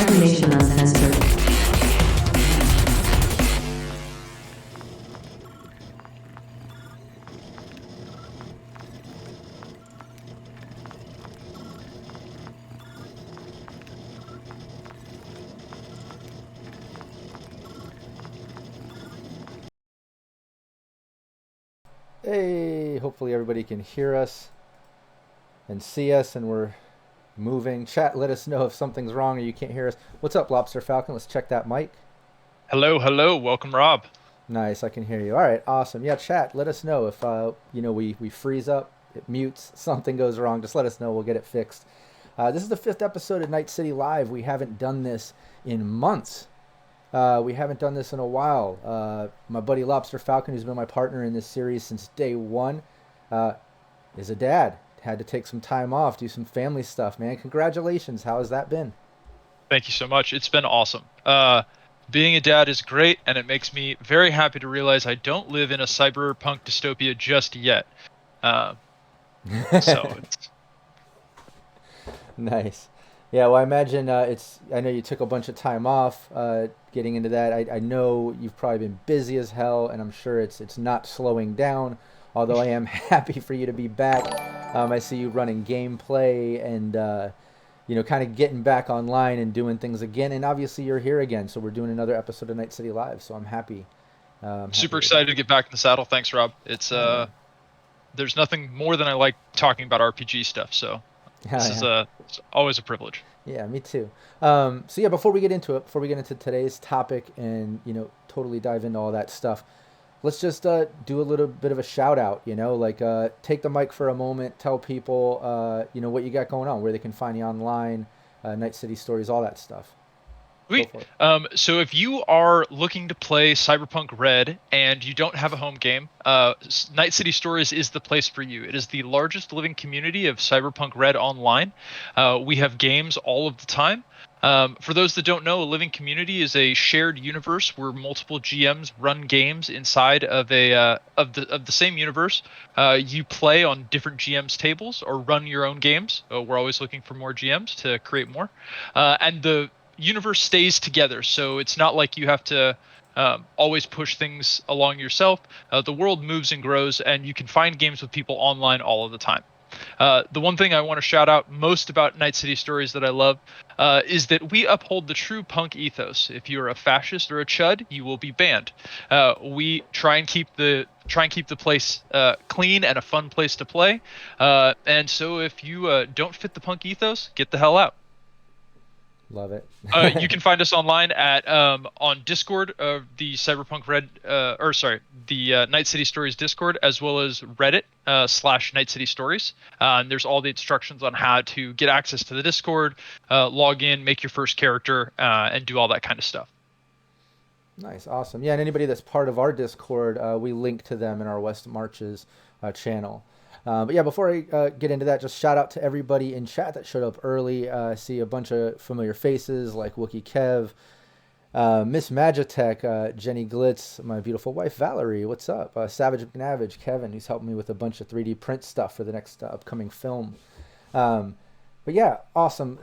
Cybernation Uncensored. Hey, hopefully everybody can hear us and see us and we're moving. Chat, let us know if something's wrong or you can't hear us. What's up, Lobster Falcon? Let's check that mic. Hello, hello. Welcome, Rob. Nice, I can hear you. All right, awesome. Yeah, chat, let us know if we freeze up, it mutes, something goes wrong. Just let us know. We'll get it fixed. This is the fifth episode of Night City Live. We haven't done this in months. We haven't done this in a while. My buddy Lobster Falcon, who's been my partner in this series since day one, uh, is a dad. Had to take some time off, do some family stuff, man. Congratulations. How has that been? Thank you so much. It's been awesome. Being a dad is great, and it makes me very happy to realize I don't live in a cyberpunk dystopia just yet. Uh, so it's Nice. Yeah, well, I imagine I know you took a bunch of time off getting into that. I know you've probably been busy as hell, and I'm sure it's not slowing down. Although I am happy for you to be back. I see you running gameplay and kind of getting back online and doing things again. And obviously you're here again, so we're doing another episode of Night City Live. So I'm happy. super With that. excited to get back in the saddle. Thanks, Rob. It's Oh yeah. there's nothing more than I like talking about RPG stuff. So Yeah, this is yeah. it's always a privilege. Yeah, me too. So yeah, before we get into today's topic and totally dive into all that stuff, let's just do a little bit of a shout out. Like take the mic for a moment, tell people what you got going on, where they can find you online, Night City Stories, all that stuff. Go Sweet. for it. So if you are looking to play Cyberpunk Red and you don't have a home game, Night City Stories is the place for you. It is the largest living community of Cyberpunk Red online. We have games all of the time. For those that don't know, a living community is a shared universe where multiple GMs run games inside of a of the same universe. You play on different GMs' tables or run your own games. We're always looking for more GMs to create more, and the universe stays together, so it's not like you have to always push things along yourself. The world moves and grows, and you can find games with people online all of the time. The one thing I want to shout out most about Night City Stories that I love is that we uphold the true punk ethos. If you're a fascist or a chud, you will be banned. We try and keep the place clean and a fun place to play. And so if you don't fit the punk ethos, get the hell out. Love it. You can find us online at on Discord of the Cyberpunk Red, or sorry, the Night City Stories Discord, as well as Reddit / Night City Stories. And there's all the instructions on how to get access to the Discord, log in, make your first character, and do all that kind of stuff. Nice, awesome. Yeah, and anybody that's part of our Discord, we link to them in our West Marches channel. But yeah, before I get into that, just shout out to everybody in chat that showed up early. I see a bunch of familiar faces like Wookie Kev, Miss Magitech, Jenny Glitz, my beautiful wife Valerie. What's up? Savage McNavage, Kevin, who's helping me with a bunch of 3D print stuff for the next upcoming film. Um, but yeah, awesome.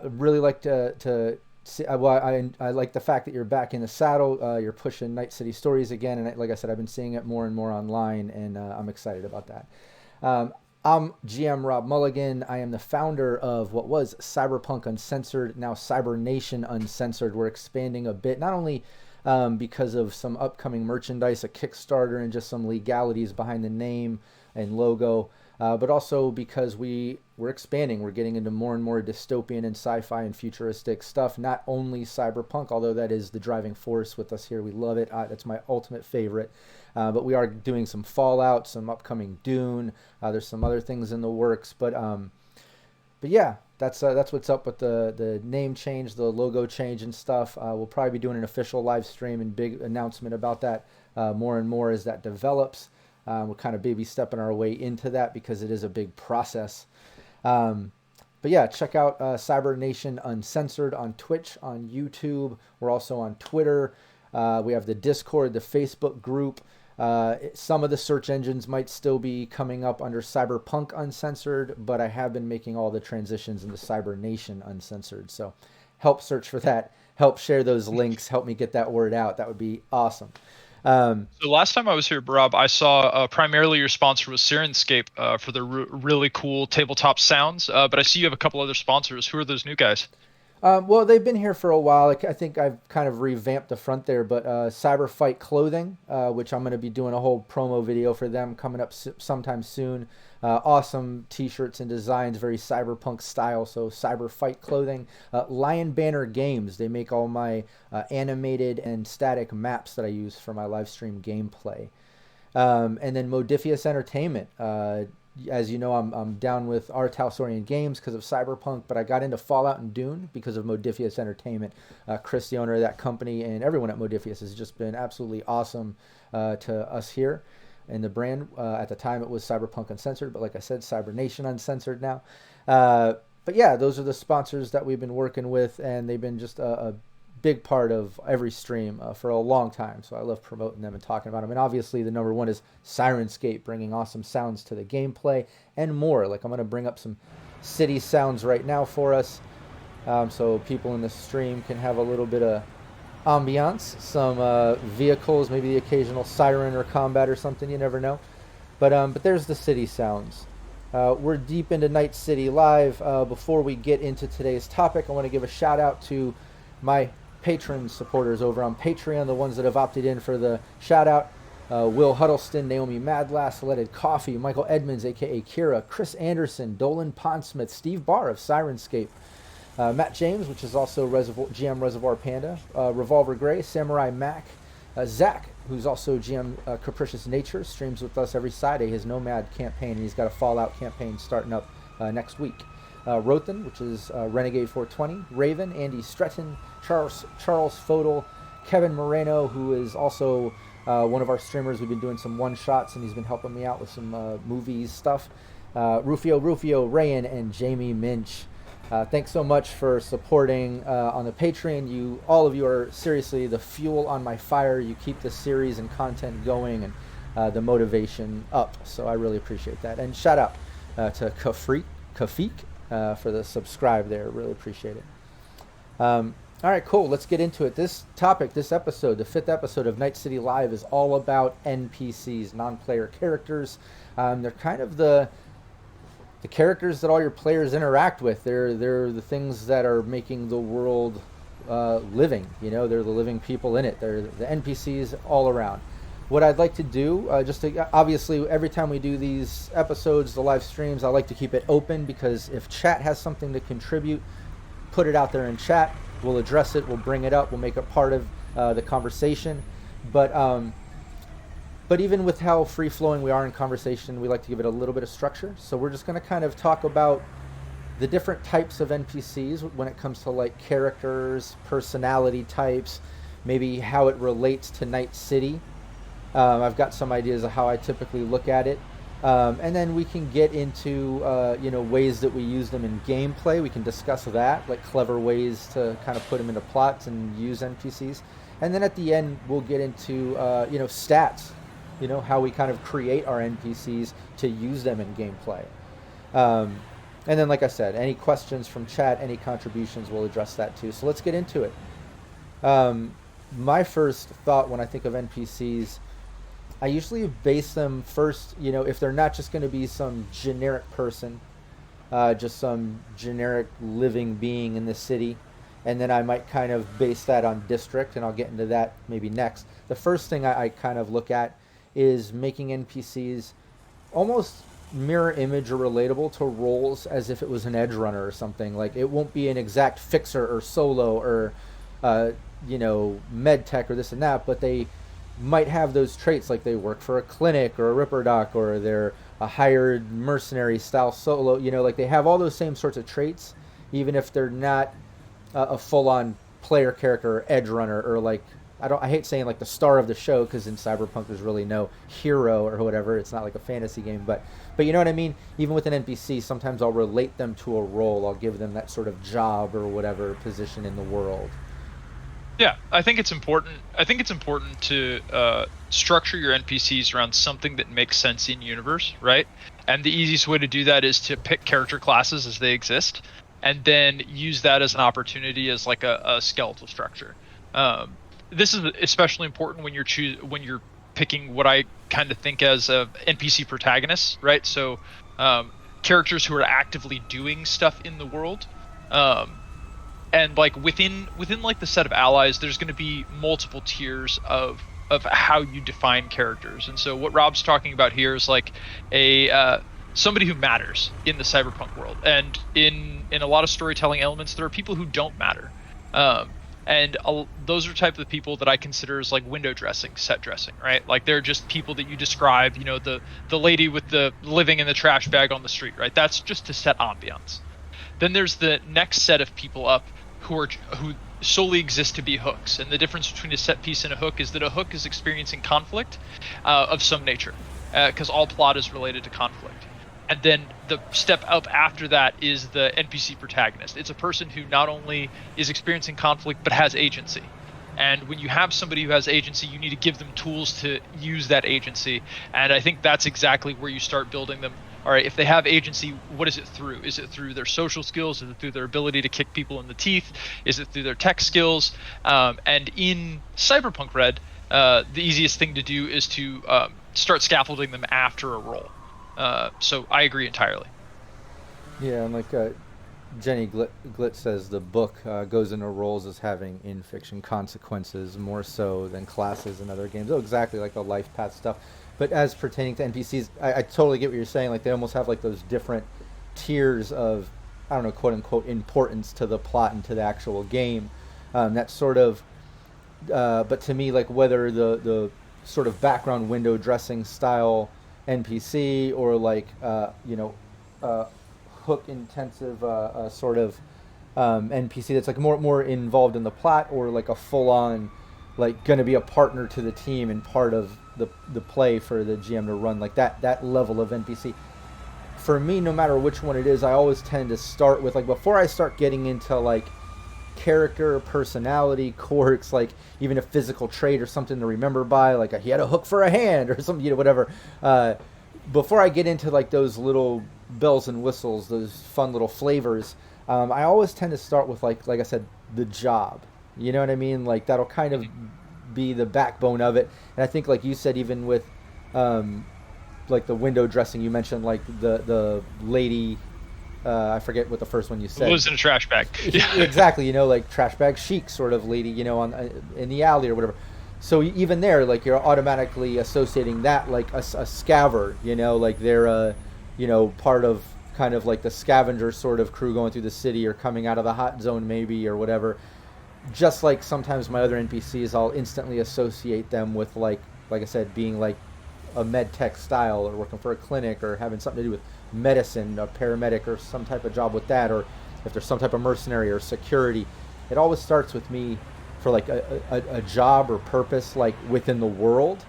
Really like to see. I like the fact that you're back in the saddle. You're pushing Night City Stories again, and like I said, I've been seeing it more and more online, and I'm excited about that. I'm GM Rob Mulligan. I am the founder of what was Cyberpunk Uncensored, now Cybernation Uncensored. We're expanding a bit, not only because of some upcoming merchandise, a Kickstarter, and just some legalities behind the name and logo, but also because we're expanding. We're getting into more and more dystopian and sci-fi and futuristic stuff. Not only cyberpunk, although that is the driving force with us here. We love it. That's my ultimate favorite. But we are doing some Fallout, some upcoming Dune. There's some other things in the works, but yeah, that's what's up with the name change, the logo change, and stuff. We'll probably be doing an official live stream and big announcement about that more and more as that develops. We're kind of baby stepping our way into that because it is a big process. But yeah, check out Cybernation Uncensored on Twitch, on YouTube. We're also on Twitter. We have the Discord, the Facebook group. Some of the search engines might still be coming up under Cyberpunk Uncensored, but I have been making all the transitions into Cybernation Uncensored. So help search for that, help share those links, help me get that word out. That would be awesome. So last time I was here, Rob, I saw primarily your sponsor was Sirenscape for their really cool tabletop sounds. But I see you have a couple other sponsors. Who are those new guys? Well, they've been here for a while. I think I've kind of revamped the front there, but Cyberfight Clothing, which I'm going to be doing a whole promo video for them coming up sometime soon. Awesome t-shirts and designs, very cyberpunk style, so Cyberfight Clothing. Lion Banner Games, they make all my animated and static maps that I use for my live stream gameplay. And then Modifius Entertainment. As you know, I'm down with Arthouse-oriented games because of Cyberpunk, but I got into Fallout and Dune because of Modifius Entertainment. Chris, the owner of that company, and everyone at Modifius has just been absolutely awesome to us here. And the brand, at the time, it was Cyberpunk Uncensored, but like I said, Cybernation Uncensored now. But yeah, those are the sponsors that we've been working with, and they've been just a big part of every stream for a long time. So I love promoting them and talking about them. And obviously the number one is Sirenscape, bringing awesome sounds to the gameplay and more. Like I'm going to bring up some city sounds right now for us, so people in the stream can have a little bit of ambiance, some vehicles, maybe the occasional siren or combat or something, you never know. But there's the city sounds. We're deep into Night City Live. Before we get into today's topic, I want to give a shout out to my patron supporters over on Patreon, the ones that have opted in for the shout out. Will Huddleston, Naomi Madlass, Leaded Coffee, Michael Edmonds, aka Kira, Chris Anderson, Dolan Pondsmith, Steve Barr of Sirenscape, Matt James, which is also GM Reservoir Panda, Revolver Gray, Samurai Mac, Zach, who's also GM Capricious Nature, streams with us every Friday, his Nomad campaign, and he's got a Fallout campaign starting up next week. Rothan, which is Renegade 420, Raven, Andy Stretton, Charles Fodel, Kevin Moreno, who is also one of our streamers. We've been doing some one-shots, and he's been helping me out with some movies stuff. Rufio, Rayan, and Jamie Minch. Thanks so much for supporting on the Patreon. All of you are seriously the fuel on my fire. You keep the series and content going and the motivation up. So I really appreciate that. And shout out to Kafik for the subscribe there. Really appreciate it. All right, cool. Let's get into it. This topic, this episode, the 5th episode of Night City Live, is all about NPCs, non-player characters. They're kind of the characters that all your players interact with. They're the things that are making the world living. You know, they're the living people in it. They're the NPCs all around. What I'd like to do, obviously, every time we do these episodes, the live streams, I like to keep it open because if chat has something to contribute, put it out there in chat. We'll address it. We'll bring it up. We'll make it part of the conversation. But even with how free-flowing we are in conversation, we like to give it a little bit of structure. So we're just going to kind of talk about the different types of NPCs when it comes to like characters, personality types, maybe how it relates to Night City. I've got some ideas of how I typically look at it. And then we can get into ways that we use them in gameplay. We can discuss that, like clever ways to kind of put them into plots and use NPCs. And then at the end, we'll get into stats, how we kind of create our NPCs to use them in gameplay. And then, like I said, any questions from chat, any contributions, we'll address that too. So let's get into it. My first thought when I think of NPCs, I usually base them first, if they're not just going to be some generic person, just some generic living being in the city, and then I might kind of base that on district, and I'll get into that maybe next. The first thing I kind of look at is making NPCs almost mirror image or relatable to roles as if it was an edge runner or something. Like it won't be an exact fixer or solo or, med tech or this and that, but they might have those traits, like they work for a clinic or a Ripper Doc, or they're a hired mercenary style solo, like they have all those same sorts of traits, even if they're not a full-on player character or edge runner, or like, I hate saying like the star of the show, because in Cyberpunk there's really no hero or whatever. It's not like a fantasy game, but you know what I mean? Even with an NPC, sometimes I'll relate them to a role. I'll give them that sort of job or whatever position in the world. Yeah, I think it's important. To structure your NPCs around something that makes sense in universe, right? And the easiest way to do that is to pick character classes as they exist. and then use that as an opportunity as like a skeletal structure. This is especially important when you're picking what I kind of think as a NPC protagonists, right? So characters who are actively doing stuff in the world. And like within like the set of allies, there's going to be multiple tiers of how you define characters. And so what Rob's talking about here is like a somebody who matters in the cyberpunk world. And in a lot of storytelling elements, there are people who don't matter. And those are type of people that I consider as like window dressing, set dressing, right? Like they're just people that you describe, you know, the lady with the living in the trash bag on the street, right? That's just to set ambiance. Then there's the next set of people up who solely exist to be hooks. And the difference between a set piece and a hook is that a hook is experiencing conflict of some nature, because all plot is related to conflict. And then the step up after that is the NPC protagonist. It's a person who not only is experiencing conflict, but has agency. And when you have somebody who has agency, you need to give them tools to use that agency. And I think that's exactly where you start building them. All right, if they have agency, what is it through? Is it through their social skills? Is it through their ability to kick people in the teeth? Is it through their tech skills? And in Cyberpunk Red, the easiest thing to do is to start scaffolding them after a role. So I agree entirely. Yeah, and like Jenny Glitt says, the book goes into roles as having in fiction consequences more so than classes in other games. Oh, exactly, like the life path stuff. But as pertaining to NPCs, I totally get what you're saying. Like they almost have like those different tiers of, I don't know, quote unquote, importance to the plot and to the actual game. That sort of, but to me, like whether the sort of background window dressing style NPC or like hook intensive sort of NPC that's like more involved in the plot, or like a full on like going to be a partner to the team and part of the play for the GM to run, like that level of NPC. For me, no matter which one it is, I always tend to start with, like, before I start getting into like character, personality, quirks, like even a physical trait or something to remember by, like he had a hook for a hand or something, whatever. Before I get into like those little bells and whistles, those fun little flavors, I always tend to start with like I said, the job. You know what I mean? Like that'll kind of be the backbone of it. And I think, like you said, even with like the window dressing, you mentioned like the lady. I forget what the first one you said. Lives in a trash bag. Exactly, like trash bag chic sort of lady, on in the alley or whatever. So even there, like you're automatically associating that like a scaver, like they're part of kind of like the scavenger sort of crew going through the city or coming out of the hot zone maybe or whatever. Just like sometimes my other NPCs, I'll instantly associate them with like I said, being like a med tech style or working for a clinic or having something to do with medicine, a paramedic or some type of job with that, or if there's some type of mercenary or security. It always starts with me for like a job or purpose like within the world,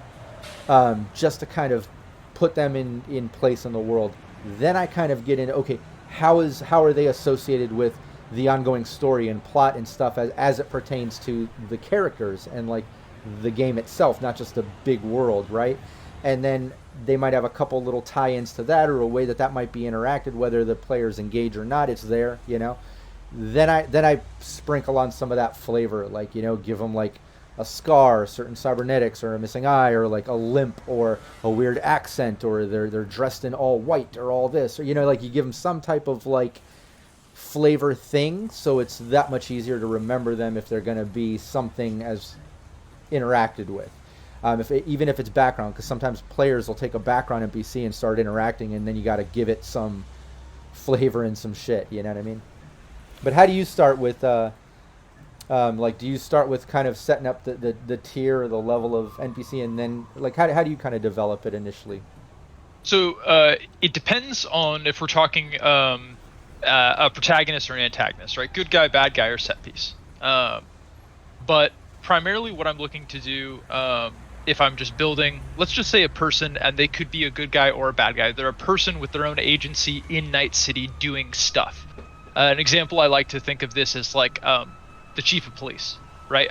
just to kind of put them in place in the world. Then I kind of get into, okay, how are they associated with the ongoing story and plot and stuff as it pertains to the characters and like the game itself, not just the big world, right? And then they might have a couple little tie-ins to that, or a way that might be interacted, whether the players engage or not. It's there, Then I sprinkle on some of that flavor, like give them like a scar, certain cybernetics, or a missing eye, or like a limp, or a weird accent, or they're dressed in all white, or all this, or like you give them some type of like flavor thing, so it's that much easier to remember them if they're going to be something as interacted with. Even if it's background, because sometimes players will take a background NPC and start interacting, and then you got to give it some flavor and some shit. You know what I mean? But how do you start with? Do you start with kind of setting up the tier or the level of NPC, and then like how do you kind of develop it initially? So it depends on if we're talking a protagonist or an antagonist, right? Good guy, bad guy, or set piece. But primarily what I'm looking to do, if I'm just building, let's just say a person, and they could be a good guy or a bad guy. They're a person with their own agency in Night City doing stuff. An example I like to think of this as like the chief of police, right?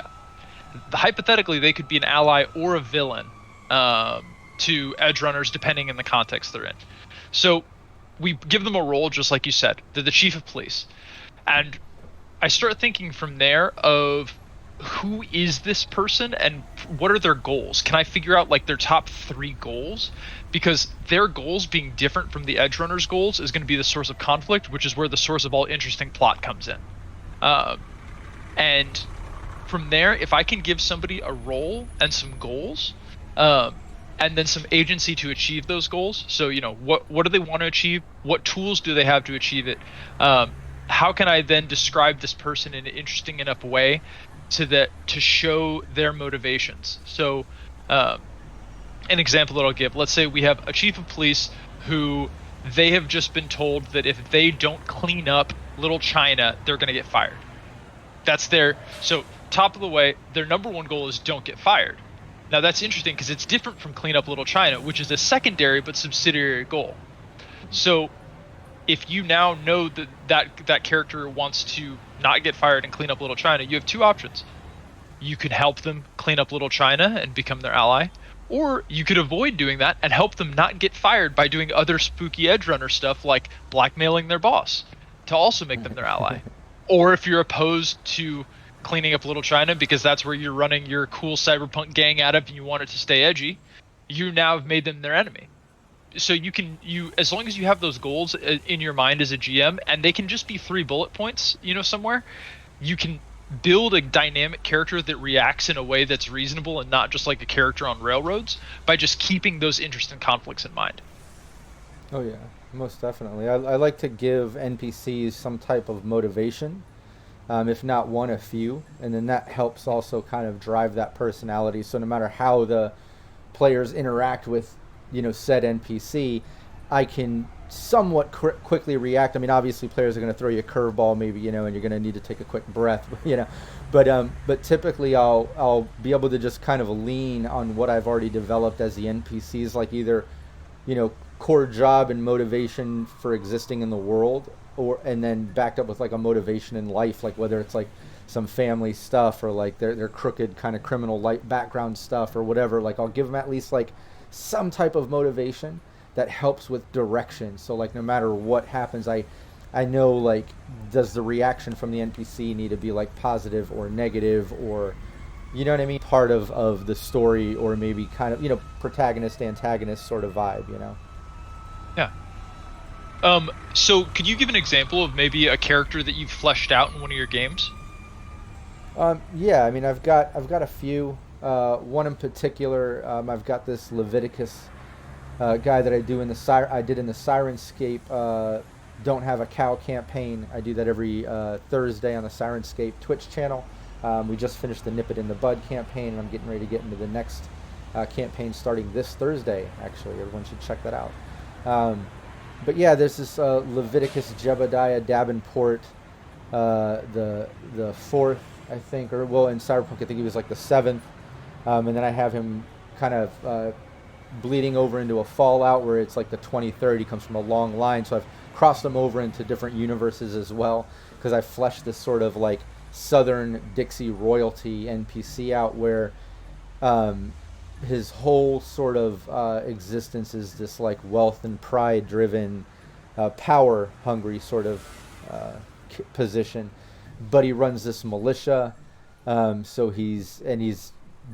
Hypothetically, they could be an ally or a villain to edgerunners, depending on the context they're in. So we give them a role, just like you said. They're the chief of police. And I start thinking from there of who is this person and what are their goals? Can I figure out like their top 3 goals? Because their goals being different from the edgerunners' goals is going to be the source of conflict, which is where the source of all interesting plot comes in. And from there, if I can give somebody a role and some goals, and then some agency to achieve those goals. So, what do they want to achieve? What tools do they have to achieve it? How can I then describe this person in an interesting enough way to show their motivations? So, an example that I'll give, let's say we have a chief of police who they have just been told that if they don't clean up Little China, they're going to get fired. So top of the way, their number one goal is don't get fired. Now that's interesting because it's different from clean up Little China, which is a secondary but subsidiary goal. So if you now know that character wants to not get fired and clean up Little China, you have 2 options. You could help them clean up Little China and become their ally, or you could avoid doing that and help them not get fired by doing other spooky edgerunner stuff like blackmailing their boss to also make them their ally. Or if you're opposed to cleaning up Little China because that's where you're running your cool cyberpunk gang out of and you want it to stay edgy, you now have made them their enemy. So you as long as you have those goals in your mind as a GM, and they can just be 3 bullet points, somewhere, you can build a dynamic character that reacts in a way that's reasonable and not just like a character on railroads by just keeping those interesting conflicts in mind. Oh yeah, most definitely. I like to give NPCs some type of motivation, if not one, a few, and then that helps also kind of drive that personality. So no matter how the players interact with, said NPC, I can somewhat quickly react. I mean, obviously players are going to throw you a curveball maybe, and you're going to need to take a quick breath, but typically I'll be able to just kind of lean on what I've already developed as the NPCs, like either, core job and motivation for existing in the world, and then backed up with like a motivation in life, like whether it's like some family stuff or like their crooked kind of criminal light background stuff or whatever. Like I'll give them at least like some type of motivation that helps with direction. So like no matter what happens, I know like, does the reaction from the NPC need to be like positive or negative, or you know what I mean, part of the story, or maybe kind of protagonist antagonist sort of vibe. Yeah. So could you give an example of maybe a character that you've fleshed out in one of your games? Yeah, I mean, I've got a few. One in particular, I've got this Leviticus guy that I did in the Sirenscape Don't Have a Cow campaign. I do that every Thursday on the Sirenscape Twitch channel. We just finished the Nip It in the Bud campaign, and I'm getting ready to get into the next campaign starting this Thursday, actually. Everyone should check that out. But yeah, there's this Leviticus Jebediah Davenport, the 4th, I think, or well, in Cyberpunk I think he was like the 7th, and then I have him kind of bleeding over into a Fallout where it's like the 23rd. He comes from a long line, so I've crossed him over into different universes as well, because I fleshed this sort of like Southern Dixie royalty NPC out where his whole sort of existence is this like wealth and pride driven, power hungry sort of position, but he runs this militia. So he's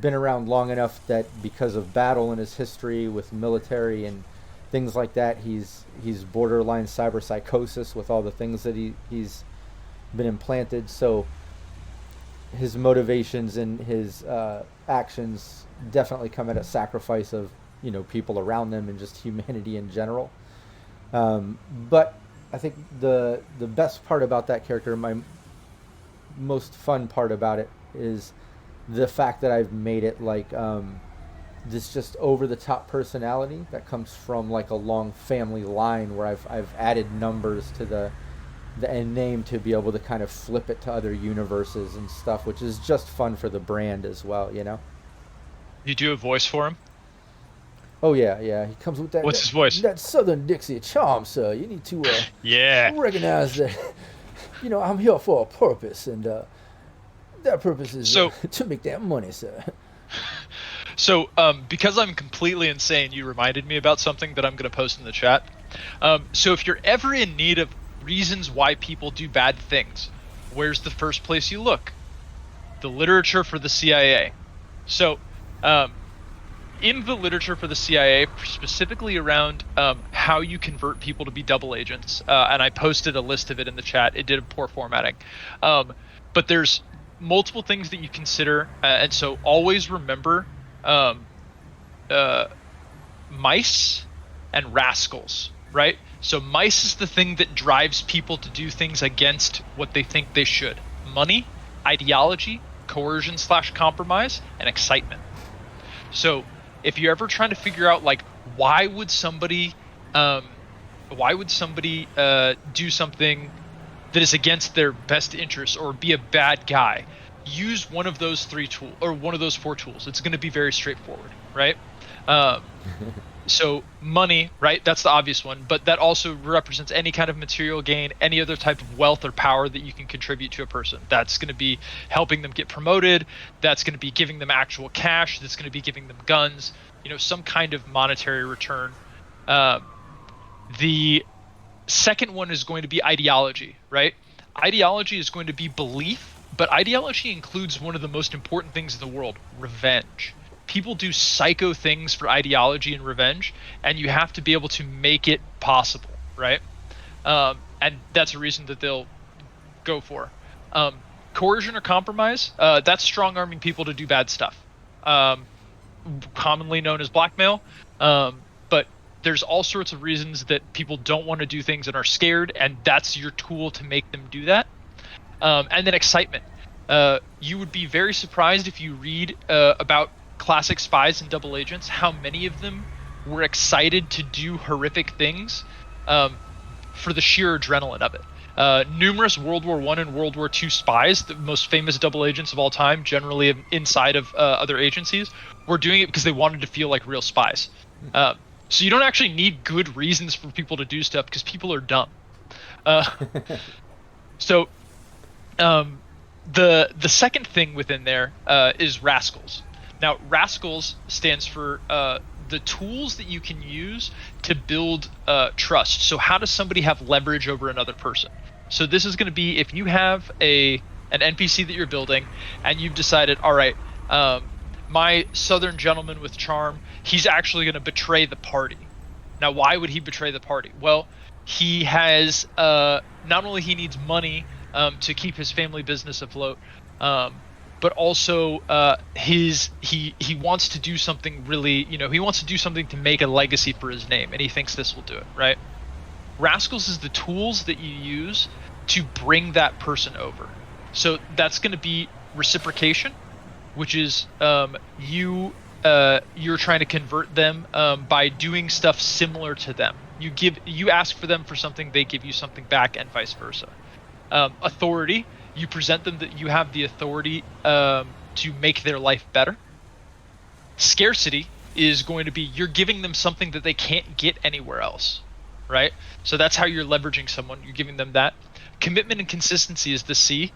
been around long enough that because of battle in his history with military and things like that, he's borderline cyberpsychosis with all the things that he's been implanted. So his motivations and his actions definitely come at a sacrifice of people around them and just humanity in general. But I think the best part about that character, my most fun part about it, is the fact that I've made it like this just over the top personality that comes from like a long family line where I've added numbers to the end name to be able to kind of flip it to other universes and stuff, which is just fun for the brand as well, You do a voice for him? Oh yeah, he comes with that. What's his voice? That Southern Dixie charm, sir. You need to yeah, recognize that. I'm here for a purpose, and that purpose is to make that money, sir. So, because I'm completely insane, you reminded me about something that I'm going to post in the chat. So if you're ever in need of reasons why people do bad things. Where's the first place you look? The literature for the CIA. So, in the literature for the CIA, specifically around how you convert people to be double agents, and I posted a list of it in the chat. It did a poor formatting. But there's multiple things that you consider, and so always remember mice and rascals, right? So mice is the thing that drives people to do things against what they think they should. Money, ideology, coercion/compromise, and excitement. So if you're ever trying to figure out, like, why would somebody do something that is against their best interests or be a bad guy, use one of those three tools or one of those four tools. It's going to be very straightforward, right? So money, right? That's the obvious one, but that also represents any kind of material gain, any other type of wealth or power that you can contribute to a person. That's going to be helping them get promoted. That's going to be giving them actual cash. That's going to be giving them guns, some kind of monetary return. The second one is going to be ideology, right? Ideology is going to be belief, but ideology includes one of the most important things in the world, revenge. People do psycho things for ideology and revenge, and you have to be able to make it possible, right? And that's a reason that they'll go for. Coercion or compromise, that's strong-arming people to do bad stuff, commonly known as blackmail. But there's all sorts of reasons that people don't want to do things and are scared, and that's your tool to make them do that. And then excitement. You would be very surprised if you read about classic spies and double agents, how many of them were excited to do horrific things for the sheer adrenaline of it. Numerous World War I and World War II spies, the most famous double agents of all time, generally inside of other agencies, were doing it because they wanted to feel like real spies. So you don't actually need good reasons for people to do stuff, because people are dumb. So the second thing within there is rascals. Now, rascals stands for the tools that you can use to build trust. So how does somebody have leverage over another person? So this is going to be if you have an NPC that you're building and you've decided, all right, my southern gentleman with charm, he's actually going to betray the party. Now, why would he betray the party? Well, he has not only he needs money to keep his family business afloat, but also he wants to do something really, he wants to do something to make a legacy for his name, and he thinks this will do it, right? Rascals is the tools that you use to bring that person over. So that's going to be reciprocation, which is you're trying to convert them by doing stuff similar to them. You ask for them for something, they give you something back, and vice versa. Authority. You present them that you have the authority to make their life better. Scarcity is going to be you're giving them something that they can't get anywhere else, right? So that's how you're leveraging someone. You're giving them that. Commitment and consistency is the C.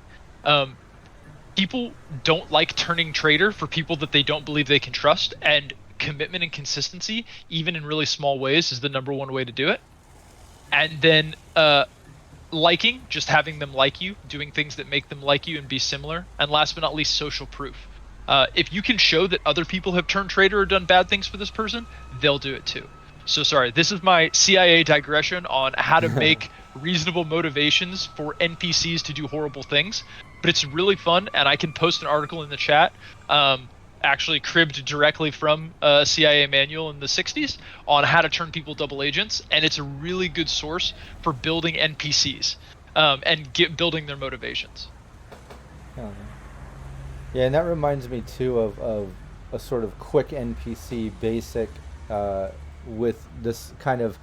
People don't like turning traitor for people that they don't believe they can trust, and commitment and consistency, even in really small ways, is the number one way to do it. And then liking, just having them like you, doing things that make them like you and be similar. And last but not least, social proof. If you can show that other people have turned traitor or done bad things for this person, they'll do it too. So sorry, this is my CIA digression on how to make reasonable motivations for NPCs to do horrible things. But it's really fun, and I can post an article in the chat, actually cribbed directly from a CIA manual in the 60s on how to turn people double agents, and it's a really good source for building NPCs and building their motivations. Yeah, and that reminds me too of a sort of quick NPC basic with this kind of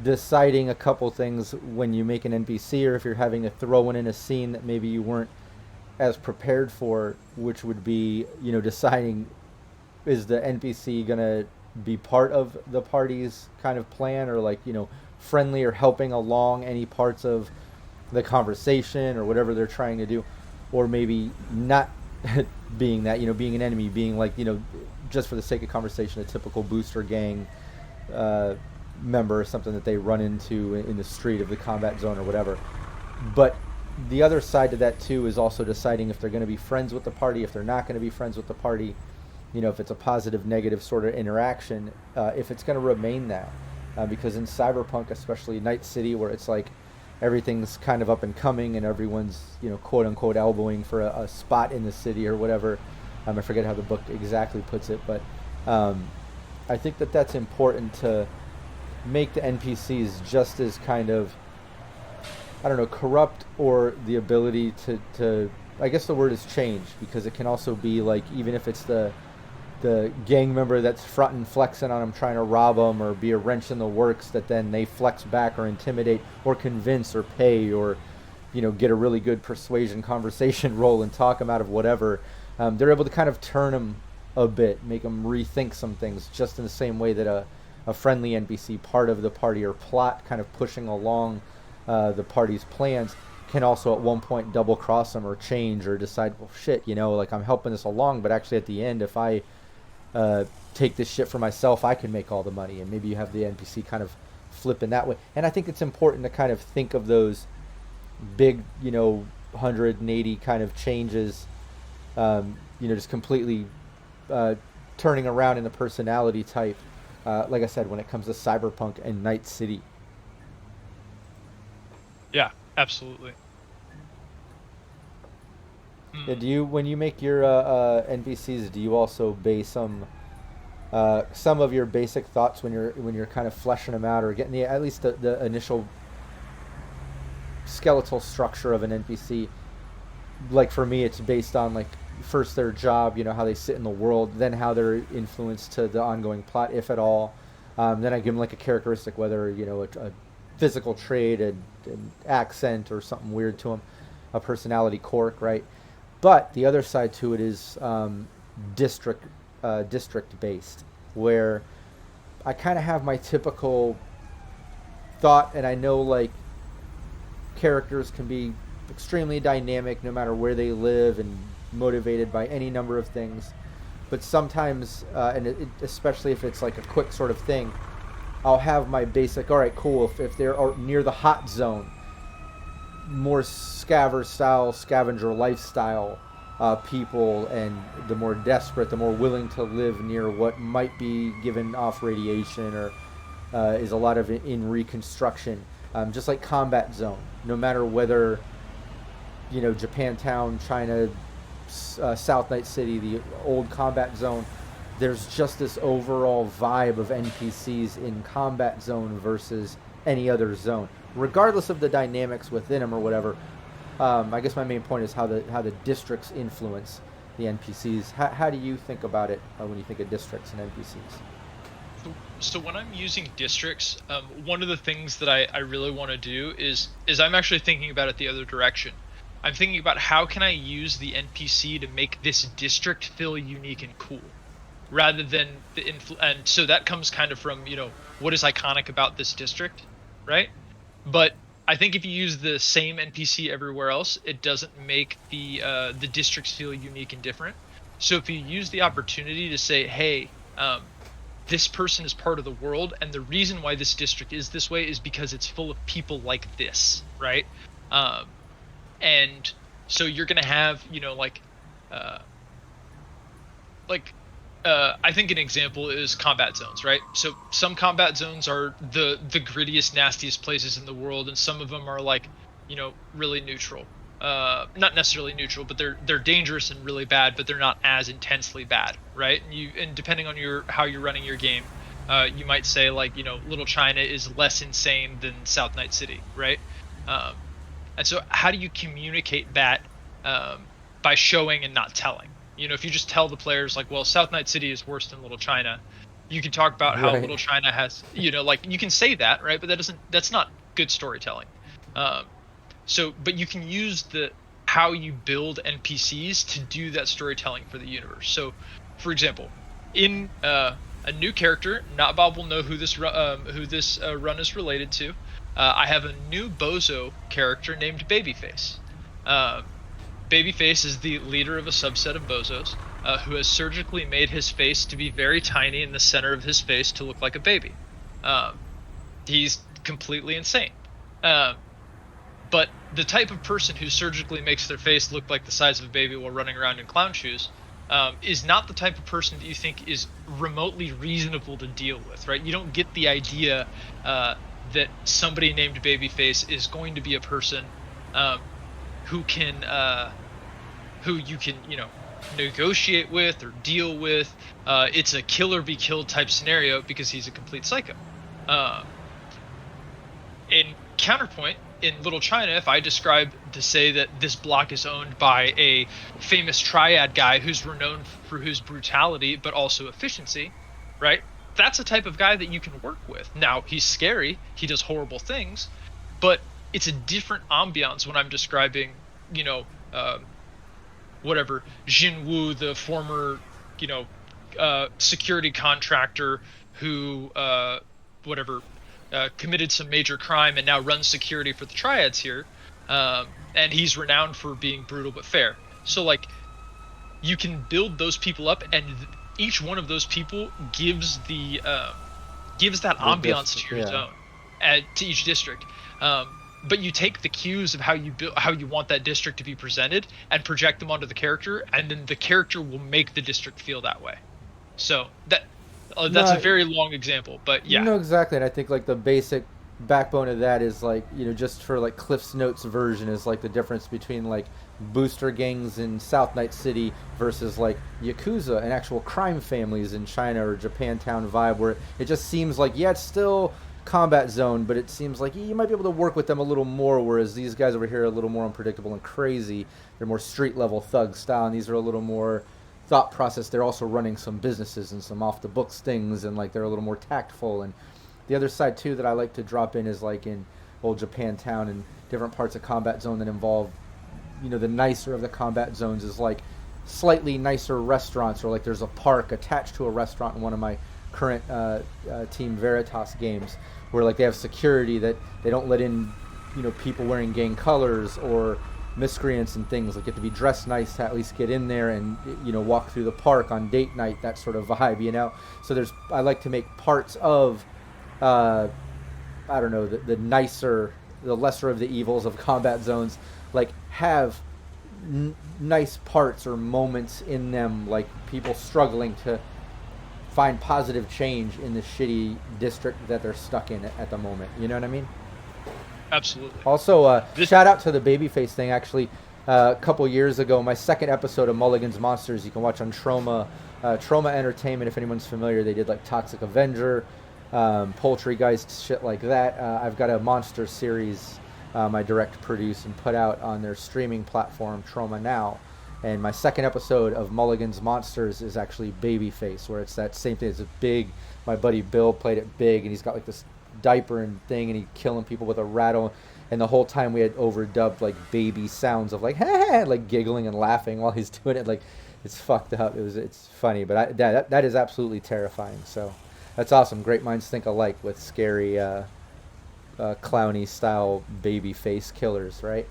deciding a couple things when you make an NPC, or if you're having to throw one in a scene that maybe you weren't as prepared for, which would be, deciding, is the NPC gonna be part of the party's kind of plan, or like, friendly or helping along any parts of the conversation or whatever they're trying to do, or maybe not being that, being an enemy, being like, just for the sake of conversation, a typical booster gang member or something that they run into in the street of the combat zone or whatever. But the other side to that too is also deciding if they're going to be friends with the party, if they're not going to be friends with the party, if it's a positive, negative sort of interaction, if it's going to remain that. Because in Cyberpunk, especially Night City, where it's like everything's kind of up and coming and everyone's, quote unquote elbowing for a spot in the city or whatever. I forget how the book exactly puts it, but I think that that's important to make the NPCs just as kind of, I don't know, corrupt, or the ability to I guess the word is change, because it can also be like, even if it's the gang member that's fronting, flexing on them, trying to rob them, or be a wrench in the works, that then they flex back or intimidate or convince or pay or, get a really good persuasion conversation roll and talk them out of whatever. They're able to kind of turn them a bit, make them rethink some things, just in the same way that a friendly NPC, part of the party or plot, kind of pushing along the party's plans, can also at one point double cross them or change or decide, well, shit, like I'm helping this along, but actually at the end, if I take this shit for myself, I can make all the money. And maybe you have the NPC kind of flip in that way. And I think it's important to kind of think of those big, 180 kind of changes, just completely turning around in the personality type. Like I said, when it comes to Cyberpunk and Night City. Yeah, absolutely. Yeah, when you make your NPCs, do you also base some of your basic thoughts when you're kind of fleshing them out, or getting at least the initial skeletal structure of an NPC? Like for me, it's based on like first their job, how they sit in the world, then how they're influenced to the ongoing plot, if at all. Then I give them like a characteristic, whether a physical trait, an accent, or something weird to them, a personality quirk, right? But the other side to it is district based, where I kind of have my typical thought, and I know like characters can be extremely dynamic no matter where they live and motivated by any number of things. But sometimes, especially if it's like a quick sort of thing, I'll have my basic, all right, cool, if they're near the hot zone, more scavenger lifestyle people, and the more desperate, the more willing to live near what might be given off radiation, or is a lot of in reconstruction. Just like combat zone, no matter whether, Japantown, China, South Night City, the old combat zone, there's just this overall vibe of NPCs in combat zone versus any other zone, regardless of the dynamics within them or whatever. I guess my main point is how the districts influence the NPCs. How do you think about it when you think of districts and NPCs? So when I'm using districts, one of the things that I really want to do is I'm actually thinking about it the other direction. I'm thinking about how can I use the NPC to make this district feel unique and cool, rather than and so that comes kind of from, what is iconic about this district, right? But I think if you use the same NPC everywhere else, it doesn't make the districts feel unique and different. So if you use the opportunity to say, hey, this person is part of the world, and the reason why this district is this way is because it's full of people like this, right? And so you're gonna have, I think an example is combat zones, right? So some combat zones are the grittiest, nastiest places in the world, and some of them are like, really neutral. Not necessarily neutral, but they're dangerous and really bad, but they're not as intensely bad, right? And depending on how you're running your game, you might say like, Little China is less insane than South Night City, right? And so how do you communicate that by showing and not telling? If you just tell the players like, well, South Night City is worse than Little China, you can talk about how Little China has, you can say that, right? But that's not good storytelling. But you can use how you build NPCs to do that storytelling for the universe. So, for example, in a new character, not Bob will know who this run is related to. I have a new bozo character named Babyface. Babyface is the leader of a subset of bozos who has surgically made his face to be very tiny in the center of his face to look like a baby. He's completely insane. Um, but the type of person who surgically makes their face look like the size of a baby while running around in clown shoes is not the type of person that you think is remotely reasonable to deal with, right? You don't get the idea that somebody named Babyface is going to be a person who you can, negotiate with or deal with. It's a kill or be killed type scenario because he's a complete psycho. In counterpoint, in Little China, if I describe to say that this block is owned by a famous triad guy who's renowned for his brutality but also efficiency, right? That's a type of guy that you can work with. Now, he's scary, he does horrible things, but it's a different ambiance when I'm describing, whatever, Jinwu, the former, security contractor who, committed some major crime and now runs security for the triads here, and he's renowned for being brutal but fair. So like, you can build those people up, and each one of those people gives that ambiance to your zone, to each district. But you take the cues of how you want that district to be presented and project them onto the character, and then the character will make the district feel that way. So that's a very long example, but yeah. No, exactly. And I think like the basic backbone of that is like, just for like Cliff's Notes version is like the difference between like booster gangs in South Night City versus like Yakuza and actual crime families in China or Japantown vibe, where it just seems like, it's still combat zone, but it seems like you might be able to work with them a little more, whereas these guys over here are a little more unpredictable and crazy. They're more street level thug style, and these are a little more thought process. They're also running some businesses and some off the books things, and like they're a little more tactful. And the other side too that I like to drop in is like in old Japantown and different parts of combat zone that involve, the nicer of the combat zones is like slightly nicer restaurants, or like there's a park attached to a restaurant in one of my current Team Veritas games, where like they have security that they don't let in, people wearing gang colors or miscreants and things. Like, you have to be dressed nice to at least get in there and walk through the park on date night, that sort of vibe. So I like to make parts of I don't know, the nicer, the lesser of the evils of combat zones, like have nice parts or moments in them, like people struggling to find positive change in the shitty district that they're stuck in at the moment. You know what I mean? Absolutely. Also, shout out to the Babyface thing. Actually, a couple years ago, my second episode of Mulligan's Monsters, you can watch on Troma. Troma Entertainment, if anyone's familiar, they did like Toxic Avenger, Poultrygeist, shit like that. I've got a monster series I direct produce and put out on their streaming platform, Troma Now. And my second episode of Mulligan's Monsters is actually Babyface, where it's that same thing. It's a big, my buddy Bill played it big, and he's got like this diaper and thing, and he's killing people with a rattle. And the whole time we had overdubbed like baby sounds of like, like giggling and laughing while he's doing it. Like, it's fucked up. It's funny, but that is absolutely terrifying. So that's awesome. Great minds think alike with scary, clowny style baby face killers, right?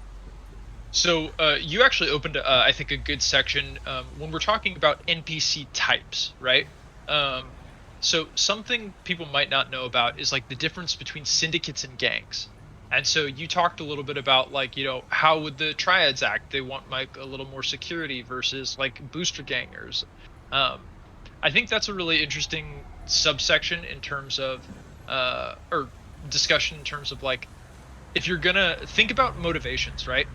So you actually opened, I think, a good section when we're talking about NPC types, right? So something people might not know about is like the difference between syndicates and gangs. And so you talked a little bit about like, how would the triads act? They want like a little more security versus like booster gangers. I think that's a really interesting subsection in terms of, or discussion in terms of like, if you're gonna think about motivations, right?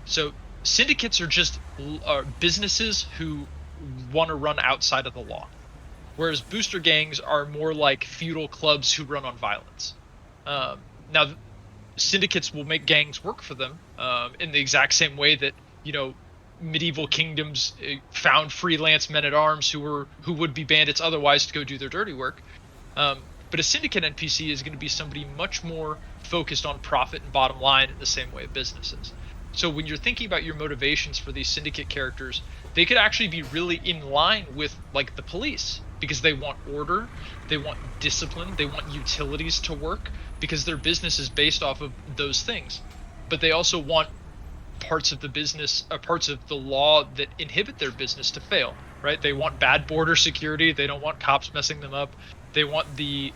So syndicates are just businesses who want to run outside of the law, whereas booster gangs are more like feudal clubs who run on violence. Now, syndicates will make gangs work for them in the exact same way that medieval kingdoms found freelance men-at-arms who would be bandits otherwise to go do their dirty work. But a syndicate NPC is going to be somebody much more focused on profit and bottom line in the same way businesses. So when you're thinking about your motivations for these syndicate characters, they could actually be really in line with like the police, because they want order, they want discipline, they want utilities to work, because their business is based off of those things. But they also want parts of the business, parts of the law that inhibit their business to fail, right? They want bad border security, they don't want cops messing them up. They want the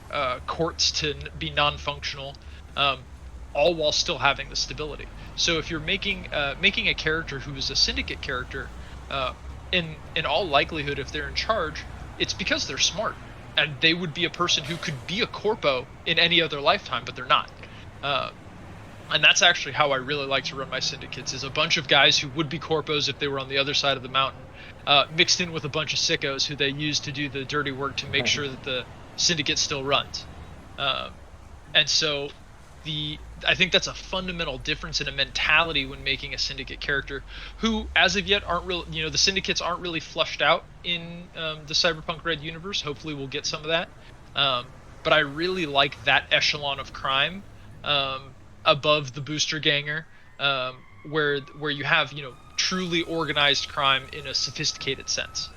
courts to be non-functional, all while still having the stability. So if you're making a character who is a syndicate character, in all likelihood, if they're in charge, it's because they're smart, and they would be a person who could be a corpo in any other lifetime, but they're not. And that's actually how I really like to run my syndicates, is a bunch of guys who would be corpos if they were on the other side of the mountain, mixed in with a bunch of sickos who they use to do the dirty work to make sure that the syndicate still runs. And so I think that's a fundamental difference in a mentality when making a syndicate character who, as of yet, aren't really, the syndicates aren't really flushed out in the Cyberpunk Red universe. Hopefully we'll get some of that. But I really like that echelon of crime above the booster ganger, where you have, truly organized crime in a sophisticated sense.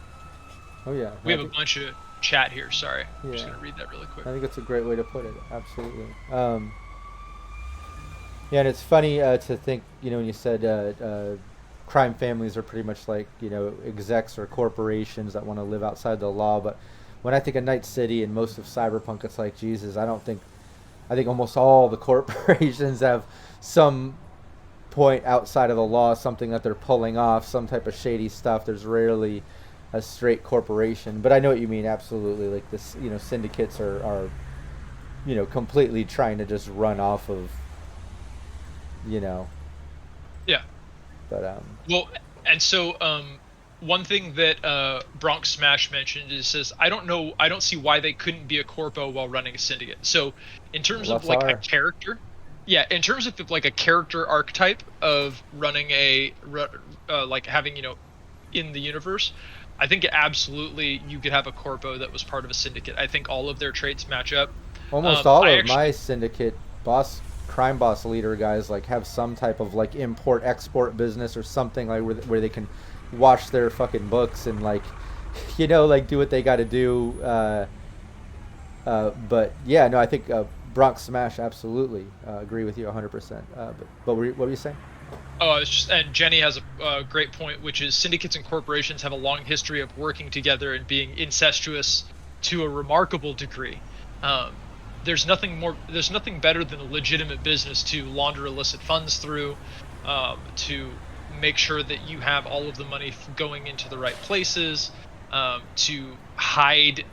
Oh yeah. We have a bunch of chat here. Sorry. Yeah. I'm just going to read that really quick. I think it's a great way to put it. Absolutely. Yeah, and it's funny to think, when you said crime families are pretty much like, execs or corporations that want to live outside the law. But when I think of Night City and most of Cyberpunk, it's like, Jesus, I think almost all the corporations have some point outside of the law, something that they're pulling off, some type of shady stuff. There's rarely a straight corporation. But I know what you mean, absolutely. Like this, syndicates are completely trying to just run off of, Yeah. But well, and so one thing that Bronx Smash mentioned is, says, I don't see why they couldn't be a corpo while running a syndicate. So in terms of like a character, in terms of like a character archetype of running like having, in the universe, I think absolutely you could have a corpo that was part of a syndicate. I think all of their traits match up. Almost all of my syndicate crime boss leader guys like have some type of like import export business or something, like where they can watch their fucking books and like like do what they got to do. But yeah, no, I think Bronx Smash, absolutely agree with you 100%. But what were you saying? Oh, and Jenny has a great point, which is syndicates and corporations have a long history of working together and being incestuous to a remarkable degree. There's nothing better than a legitimate business to launder illicit funds through, to make sure that you have all of the money going into the right places, to hide,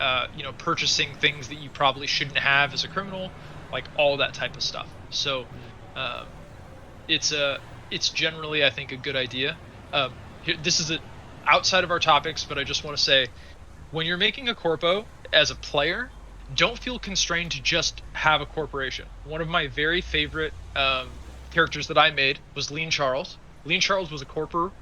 purchasing things that you probably shouldn't have as a criminal, like all that type of stuff. So, it's generally, I think, a good idea. This is outside of our topics, but I just want to say, when you're making a corpo as a player, don't feel constrained to just have a corporation. One of my very favorite characters that I made was Lean Charles. Lean Charles was a corpo,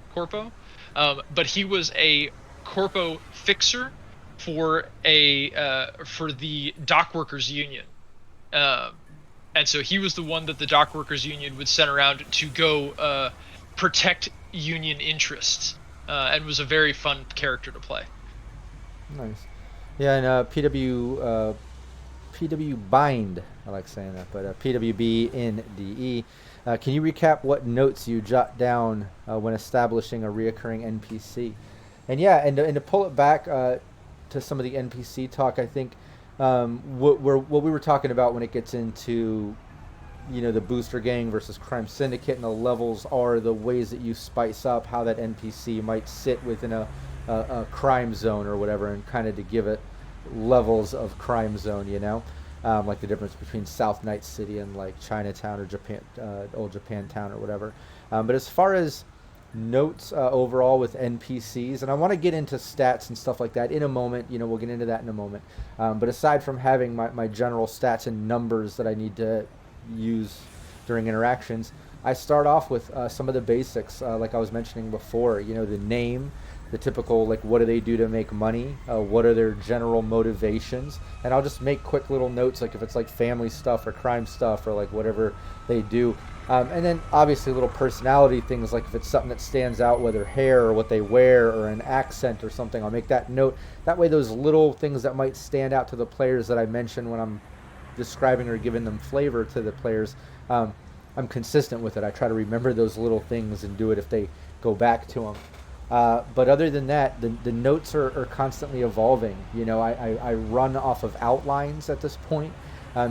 but he was a corpo fixer for the dock workers union. And so he was the one that the dock workers union would send around to go protect union interests, and was a very fun character to play. Nice. Yeah, and PW Bind, I like saying that, but PWBNDE. Can you recap what notes you jot down when establishing a reoccurring NPC? And yeah, and to pull it back to some of the NPC talk, I think what we were talking about when it gets into the booster gang versus crime syndicate and the levels are the ways that you spice up how that NPC might sit within a crime zone or whatever, and kind of to give it levels of crime zone, like the difference between South Night City and like Chinatown or Japan, old Japantown or whatever. But as far as notes overall with NPCs, and I want to get into stats and stuff like that in a moment, we'll get into that in a moment. But aside from having my general stats and numbers that I need to use during interactions, I start off with some of the basics, like I was mentioning before, the name, the typical, like, what do they do to make money? What are their general motivations? And I'll just make quick little notes, like if it's like family stuff or crime stuff or like whatever they do. And then obviously little personality things, like if it's something that stands out, whether hair or what they wear or an accent or something, I'll make that note. That way those little things that might stand out to the players that I mention when I'm describing or giving them flavor to the players, I'm consistent with it. I try to remember those little things and do it if they go back to them. But other than that, the notes are constantly evolving. I run off of outlines at this point,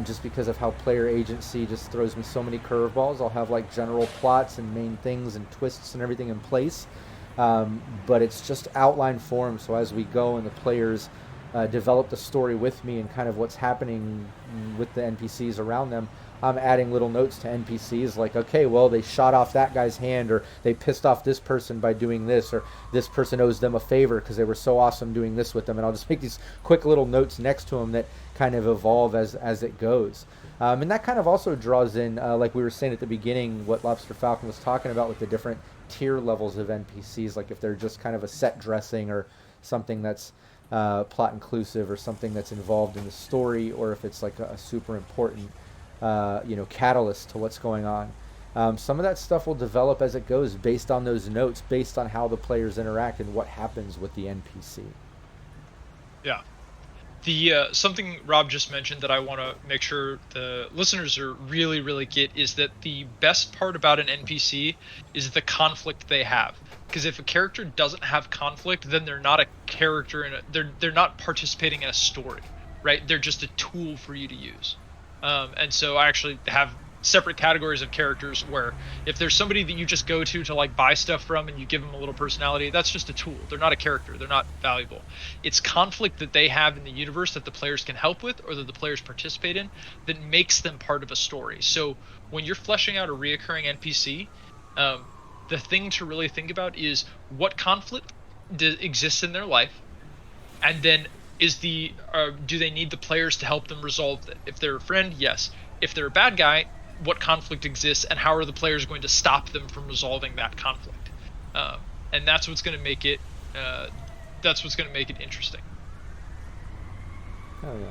just because of how player agency just throws me so many curveballs. I'll have like general plots and main things and twists and everything in place, but it's just outline form. So as we go and the players develop the story with me and kind of what's happening with the NPCs around them, I'm adding little notes to NPCs like, okay, well, they shot off that guy's hand, or they pissed off this person by doing this, or this person owes them a favor because they were so awesome doing this with them. And I'll just make these quick little notes next to them that kind of evolve as it goes. And that kind of also draws in, like we were saying at the beginning, what Lobster Falcon was talking about with the different tier levels of NPCs, like if they're just kind of a set dressing or something that's plot inclusive or something that's involved in the story, or if it's like a super important catalyst to what's going on. Some of that stuff will develop as it goes based on those notes, based on how the players interact and what happens with the NPC. Yeah. The something Rob just mentioned that I want to make sure the listeners are really, really get is that the best part about an NPC is the conflict they have. Because if a character doesn't have conflict, then they're not a character they're not participating in a story, right? They're just a tool for you to use. And so I actually have separate categories of characters where if there's somebody that you just go to like buy stuff from and you give them a little personality, that's just a tool. They're not a character. They're not valuable. It's conflict that they have in the universe that the players can help with or that the players participate in that makes them part of a story. So when you're fleshing out a reoccurring NPC, the thing to really think about is what conflict exists in their life, and then do they need the players to help them resolve it? If they're a friend, yes. If they're a bad guy, what conflict exists and how are the players going to stop them from resolving that conflict? And that's what's going to make it interesting. Oh yeah.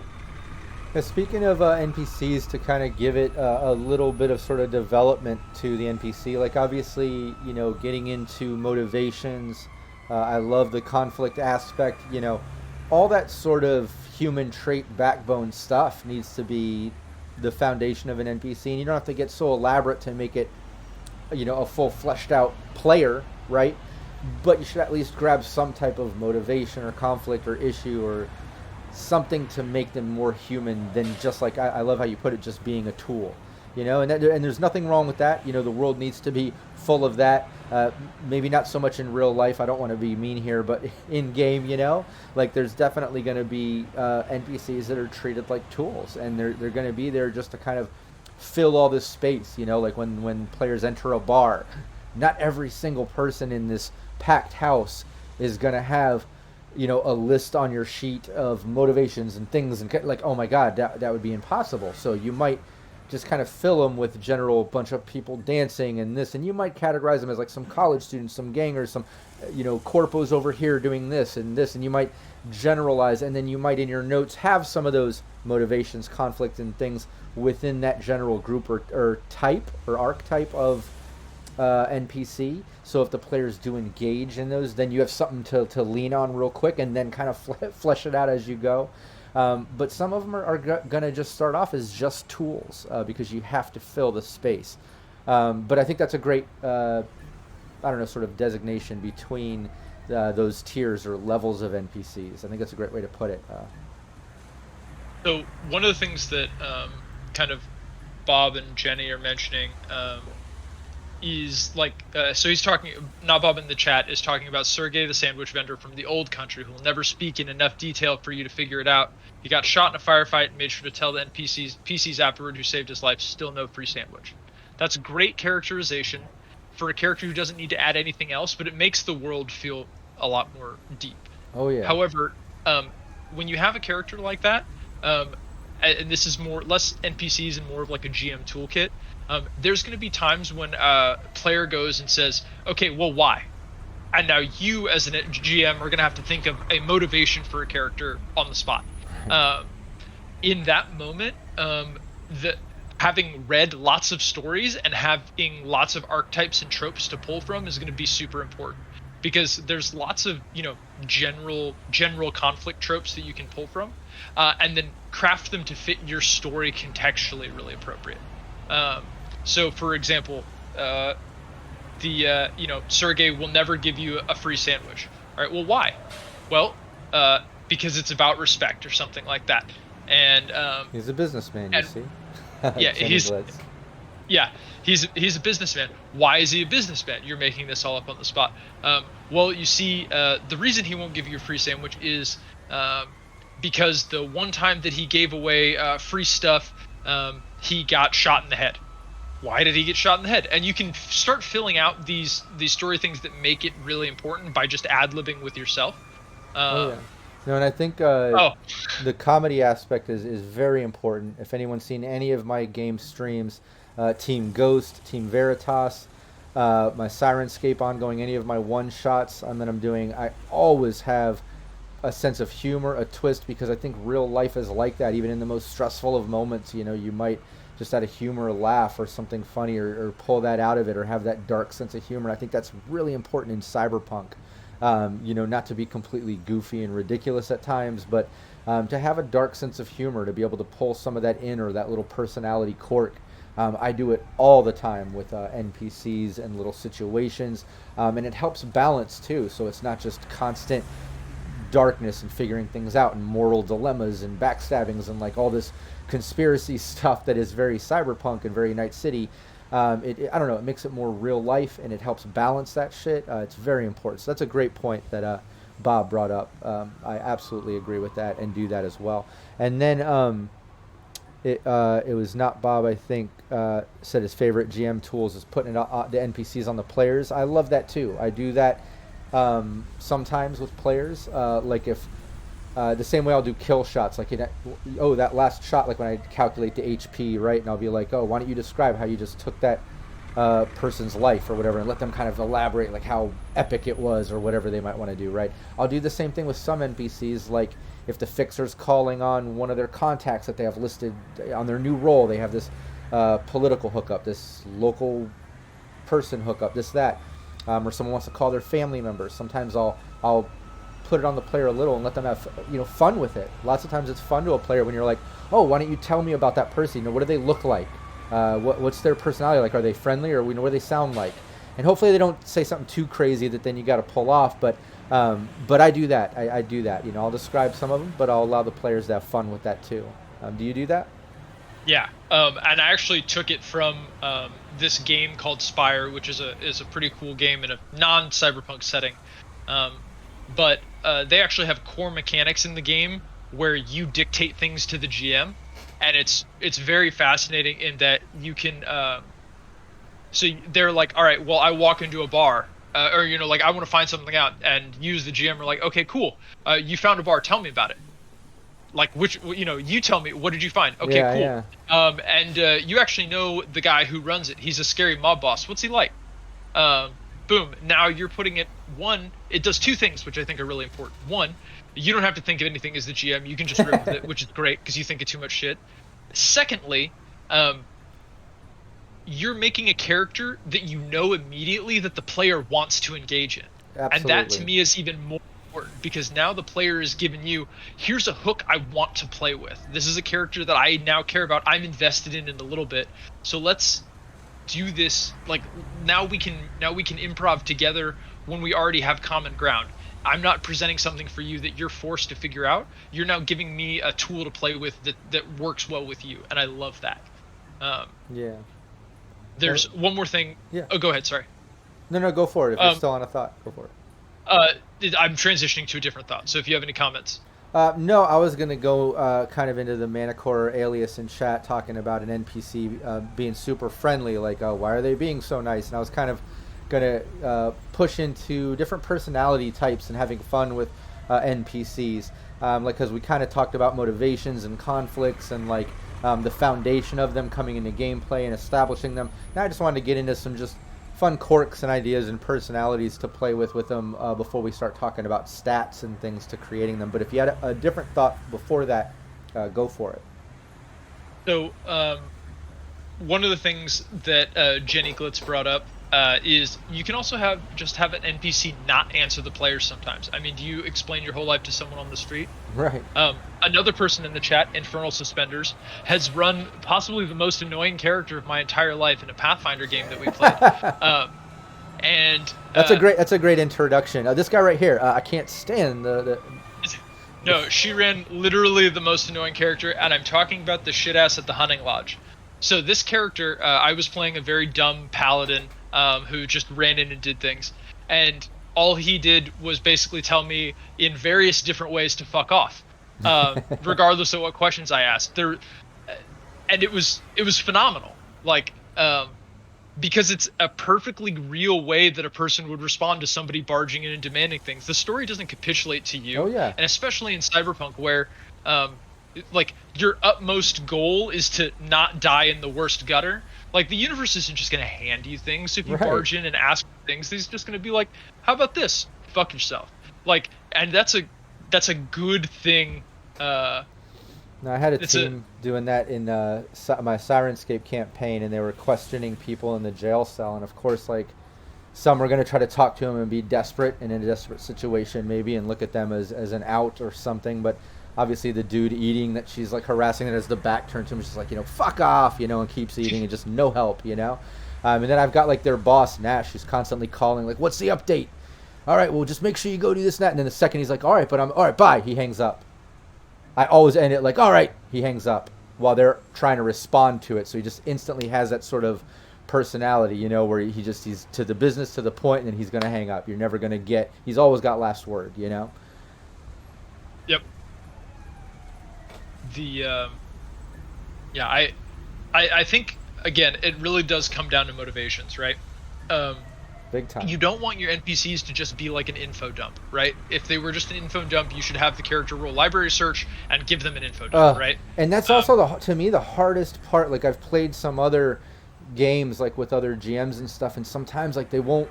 Now, speaking of NPCs, to kind of give it a little bit of sort of development to the NPC, like obviously, getting into motivations. I love the conflict aspect. All that sort of human trait backbone stuff needs to be the foundation of an NPC, and you don't have to get so elaborate to make it, a full fleshed out player, right? But you should at least grab some type of motivation or conflict or issue or something to make them more human than just like, I love how you put it, just being a tool. And there's nothing wrong with that. The world needs to be full of that. Maybe not so much in real life. I don't want to be mean here, but in game, like there's definitely going to be NPCs that are treated like tools, and they're going to be there just to kind of fill all this space. Like when players enter a bar, not every single person in this packed house is going to have a list on your sheet of motivations and things, and like, oh my god, that would be impossible. So you might just kind of fill them with general bunch of people dancing and this, and you might categorize them as like some college students, some gangers, some corpos over here doing this, and you might generalize, and then you might in your notes have some of those motivations, conflict, and things within that general group or type or archetype of NPC. So if the players do engage in those, then you have something to lean on real quick, and then kind of flesh it out as you go. But some of them are going to just start off as just tools because you have to fill the space. But I think that's a great, sort of designation between those tiers or levels of NPCs. I think that's a great way to put it. So one of the things that kind of Bob and Jenny are mentioning is like, so he's talking, not Bob in the chat, is talking about Sergey, the sandwich vendor from the old country, who will never speak in enough detail for you to figure it out. He got shot in a firefight and made sure to tell the PCs afterward who saved his life, still no free sandwich. That's great characterization for a character who doesn't need to add anything else, but it makes the world feel a lot more deep. Oh yeah. However, when you have a character like that, and this is less NPCs and more of like a GM toolkit, there's going to be times when a player goes and says, okay, well, why? And now you as a GM are going to have to think of a motivation for a character on the spot. In that moment, having read lots of stories and having lots of archetypes and tropes to pull from is going to be super important, because there's lots of general conflict tropes that you can pull from, and then craft them to fit your story contextually really appropriate. So for example, Sergey will never give you a free sandwich. All right, well, why? Well, because it's about respect or something like that. And He's a businessman, you see. yeah, Jenny Blitz. yeah, he's a businessman. Why is he a businessman? You're making this all up on the spot. Well, you see, the reason he won't give you a free sandwich is because the one time that he gave away free stuff, he got shot in the head. Why did he get shot in the head? And you can start filling out these story things that make it really important by just ad-libbing with yourself. Yeah. No, and I think the comedy aspect is very important. If anyone's seen any of my game streams, Team Ghost, Team Veritas, my Sirenscape ongoing, any of my one-shots that I'm doing, I always have a sense of humor, a twist, because I think real life is like that. Even in the most stressful of moments, you might just out of humor laugh or something funny, or pull that out of it, or have that dark sense of humor. I think that's really important in Cyberpunk. Not to be completely goofy and ridiculous at times, but to have a dark sense of humor, to be able to pull some of that in, or that little personality quirk. I do it all the time with NPCs and little situations, and it helps balance too, so it's not just constant darkness and figuring things out and moral dilemmas and backstabbings and like all this conspiracy stuff that is very Cyberpunk and very Night City. I don't know, it makes it more real life, and it helps balance that shit. It's very important. So that's a great point that Bob brought up. I absolutely agree with that and do that as well. And then it was not Bob, I think, said his favorite GM tools is putting the NPCs on the players. I love that too. I do that sometimes with players, like if the same way I'll do kill shots, like that last shot, like when I calculate the HP, right, and I'll be like, why don't you describe how you just took that person's life or whatever, and let them kind of elaborate like how epic it was or whatever they might want to do, right? I'll do the same thing with some NPCs, like if the fixer's calling on one of their contacts that they have listed on their new role, they have this political hookup, this local person hookup, this, that. Or someone wants to call their family members. Sometimes I'll put it on the player a little and let them have fun with it. Lots of times it's fun to a player when you're like, why don't you tell me about that person? What do they look like? What's their personality like? Are they friendly, or what do they sound like? And hopefully they don't say something too crazy that then you got to pull off. But I do that. I do that. I'll describe some of them, but I'll allow the players to have fun with that too. Do you do that? Yeah, and I actually took it from this game called Spire, which is a pretty cool game in a non-cyberpunk setting. But they actually have core mechanics in the game where you dictate things to the GM, and it's very fascinating in that you can. So they're like, all right, well, I walk into a bar, or like I want to find something out, and use the GM are like, okay, cool, you found a bar, tell me about it. Like you tell me, what did you find? Okay, yeah, cool. Yeah. And you actually know the guy who runs it. He's a scary mob boss. What's he like? Boom. Now you're putting it. It does two things, which I think are really important. One, you don't have to think of anything as the GM. You can just rip with it, which is great because you think of too much shit. Secondly, you're making a character that you know immediately that the player wants to engage in. Absolutely. And that to me is even more important, because now the player is giving you, here's a hook I want to play with. This is a character that I now care about. I'm invested in a little bit. So let's do this. Like now we can improv together when we already have common ground. I'm not presenting something for you that you're forced to figure out. You're now giving me a tool to play with that works well with you, and I love that. Yeah. There's one more thing. Yeah. Oh, go ahead. Sorry. No, go for it. If you're still on a thought, go for it. I'm transitioning to a different thought, so if you have any comments. No, I was going to go kind of into the Manicore alias in chat, talking about an NPC being super friendly, like, why are they being so nice? And I was kind of going to push into different personality types and having fun with NPCs, because we kind of talked about motivations and conflicts and like the foundation of them coming into gameplay and establishing them. Now I just wanted to get into some just fun quirks and ideas and personalities to play with them before we start talking about stats and things to creating them. But if you had a different thought before that, go for it. So one of the things that Jenny Glitz brought up is you can also have an NPC not answer the players sometimes. I mean, do you explain your whole life to someone on the street? Right. Another person in the chat, Infernal Suspenders, has run possibly the most annoying character of my entire life in a Pathfinder game that we played. And That's a great introduction. This guy right here, I can't stand the. No, she ran literally the most annoying character, and I'm talking about the shit ass at the hunting lodge. So this character, I was playing a very dumb paladin who just ran in and did things, and all he did was basically tell me in various different ways to fuck off, regardless of what questions I asked. And it was phenomenal, like because it's a perfectly real way that a person would respond to somebody barging in and demanding things. The story doesn't capitulate to you, Oh, yeah. and especially in Cyberpunk, where like your utmost goal is to not die in the worst gutter. Like the universe isn't just going to hand you things if you barge in and ask for things. He's just going to be like, how about this? Fuck yourself. Like, and that's a good thing. No, I had a team doing that in my Sirenscape campaign, and they were questioning people in the jail cell, and of course, like, some were going to try to talk to them and be desperate and in a desperate situation maybe and look at them as an out or something, but obviously the dude eating that she's like harassing it as the back turned to him, she's like, fuck off, and keeps eating and just no help, and then I've got like their boss Nash, who's constantly calling like, what's the update? All right, well, just make sure you go do this and that, and then the second he's like, all right, bye, he hangs up. I always end it like, all right, he hangs up while they're trying to respond to it. So he just instantly has that sort of personality, where he's to the business, to the point, and then he's going to hang up. You're never going to he's always got last word, Yep. I think, again, it really does come down to motivations, right? Big time. You don't want your NPCs to just be like an info dump, right? If they were just an info dump, you should have the character roll library search and give them an info dump, right? And that's also to me the hardest part. Like I've played some other games like with other GMs and stuff, and sometimes like they won't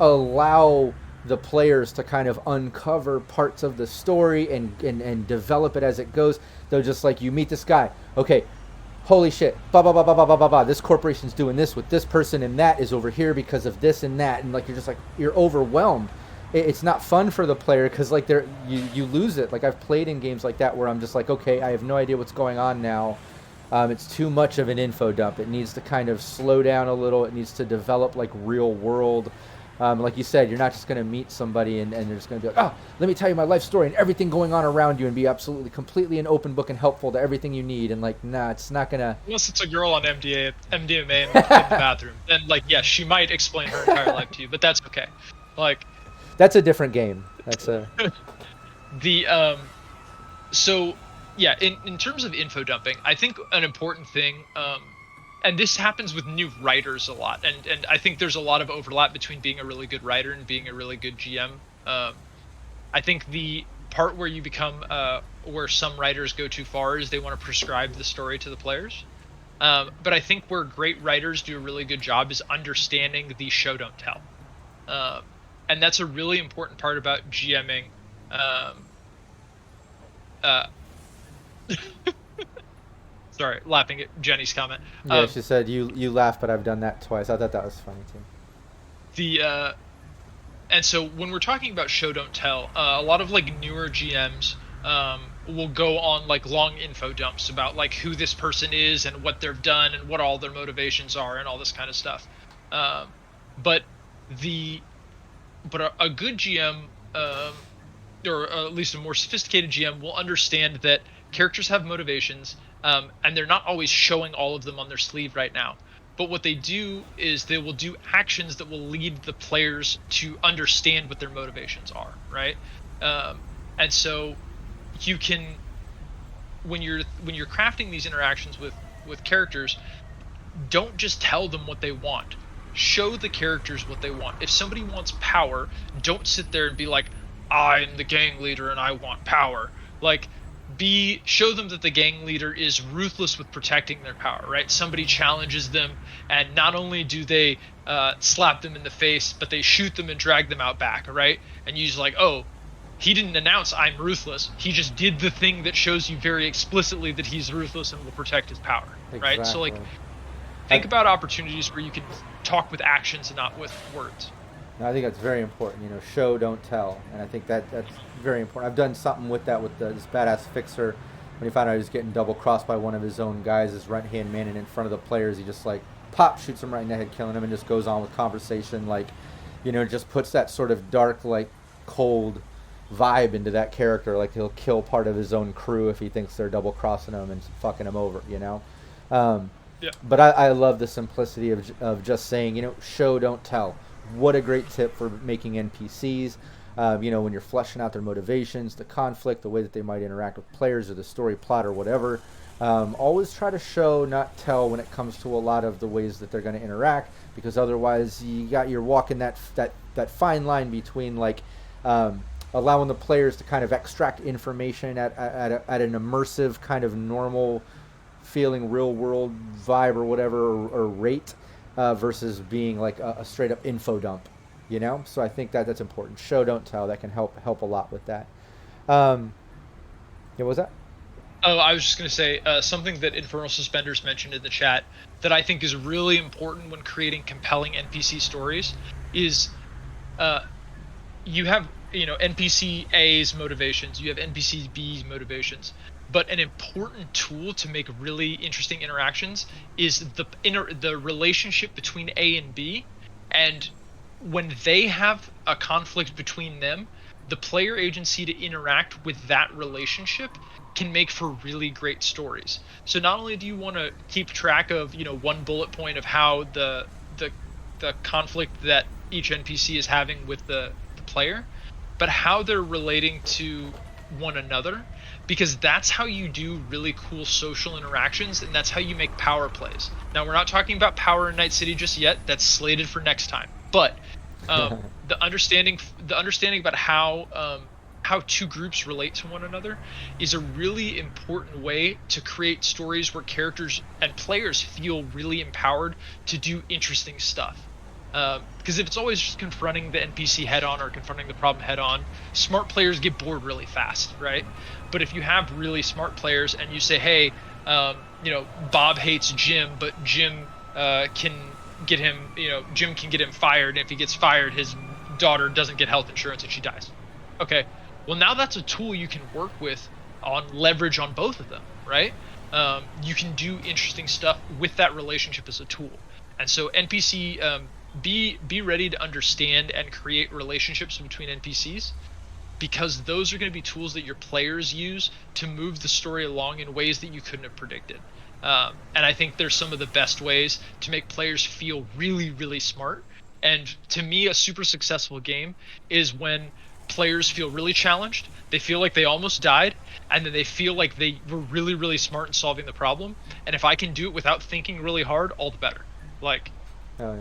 allow the players to kind of uncover parts of the story and develop it as it goes. They'll just like, you meet this guy, okay, holy shit, blah, blah, blah, blah, blah, blah, blah, blah. This corporation's doing this with this person, and that is over here because of this and that. And, like, you're just, like, you're overwhelmed. It's not fun for the player because, like, you lose it. Like, I've played in games like that where I'm just like, okay, I have no idea what's going on now. It's too much of an info dump. It needs to kind of slow down a little. It needs to develop, like, real world. Like you said, you're not just going to meet somebody and they're just going to be like, oh, let me tell you my life story and everything going on around you and be absolutely, completely an open book and helpful to everything you need. And like, nah, it's not going to... Unless it's a girl on MDMA in the bathroom. Then, like, yeah, she might explain her entire life to you, but that's okay. Like... That's a different game. That's a... So, yeah, in terms of info dumping, I think an important thing... and this happens with new writers a lot, and I think there's a lot of overlap between being a really good writer and being a really good GM. I think the part where you become where some writers go too far is they want to prescribe the story to the players. But I think where great writers do a really good job is understanding the show don't tell, and that's a really important part about GMing. Sorry, laughing at Jenny's comment. Yeah, she said you laugh, but I've done that twice. I thought that was funny too. And so when we're talking about show don't tell, a lot of like newer GMs will go on like long info dumps about like who this person is and what they've done and what all their motivations are and all this kind of stuff. But a good GM, or at least a more sophisticated GM, will understand that characters have motivations. And they're not always showing all of them on their sleeve right now. But what they do is they will do actions that will lead the players to understand what their motivations are, right? And so you can, when you're crafting these interactions with characters, don't just tell them what they want. Show the characters what they want. If somebody wants power, don't sit there and be like, I'm the gang leader and I want power. Like, show them that the gang leader is ruthless with protecting their power, right? Somebody challenges them, and not only do they slap them in the face, but they shoot them and drag them out back, right? And you're just like, oh, he didn't announce I'm ruthless. He just did the thing that shows you very explicitly that he's ruthless and will protect his power, right? So, like, think about opportunities where you can talk with actions and not with words. I think that's very important, show, don't tell. And I think that's very important. I've done something with that with this badass fixer. When he found out he was getting double-crossed by one of his own guys, his right-hand man, and in front of the players, he just, like, shoots him right in the head, killing him, and just goes on with conversation. Like, just puts that sort of dark, like cold vibe into that character. Like he'll kill part of his own crew if he thinks they're double crossing him and fucking him over. Um, Yeah. but I love the simplicity of just saying, show, don't tell. What a great tip for making NPCs. When you're fleshing out their motivations, the conflict, the way that they might interact with players or the story plot or whatever. Always try to show, not tell, when it comes to a lot of the ways that they're going to interact, because otherwise you're walking that fine line between like allowing the players to kind of extract information at an immersive kind of normal feeling real world vibe or whatever or rate versus being like a straight up info dump, so I think that's important. Show, don't tell. That can help a lot with that. What was that? Oh, I was just going to say something that Infernal Suspenders mentioned in the chat that I think is really important when creating compelling NPC stories is you have NPC A's motivations, you have NPC B's motivations, but an important tool to make really interesting interactions is the relationship between A and B, and when they have a conflict between them, the player agency to interact with that relationship can make for really great stories. So not only do you want to keep track of one bullet point of how the conflict that each NPC is having with the player, but how they're relating to one another, because that's how you do really cool social interactions, and that's how you make power plays. Now, we're not talking about power in Night City just yet. That's slated for next time. But the understanding about how two groups relate to one another is a really important way to create stories where characters and players feel really empowered to do interesting stuff. Because if it's always just confronting the NPC head-on or confronting the problem head-on, smart players get bored really fast, right? But if you have really smart players and you say, hey, Bob hates Jim, but Jim can get him, Jim can get him fired, and if he gets fired, his daughter doesn't get health insurance and she dies. Okay, well, now that's a tool you can work with on leverage on both of them, right? You can do interesting stuff with that relationship as a tool. And so NPC, be ready to understand and create relationships between NPCs, because those are going to be tools that your players use to move the story along in ways that you couldn't have predicted. And I think there's some of the best ways to make players feel really, really smart. And to me, a super successful game is when players feel really challenged, they feel like they almost died, and then they feel like they were really, really smart in solving the problem. And if I can do it without thinking really hard, all the better. Like, oh yeah.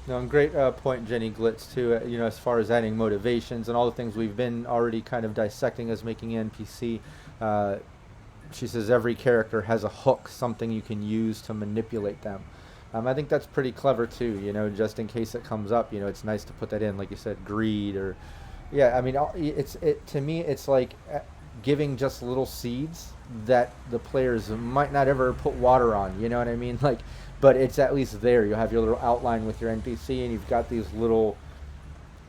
No, and great point, Jenny Glitz, too. As far as adding motivations and all the things we've been already kind of dissecting as making an NPC. She says every character has a hook, something you can use to manipulate them. I think that's pretty clever too. Just in case it comes up. It's nice to put that in, like you said, greed or, yeah. I mean, to me, it's like giving just little seeds that the players might not ever put water on. You know what I mean? Like. But it's at least there. You have your little outline with your NPC, and you've got these little,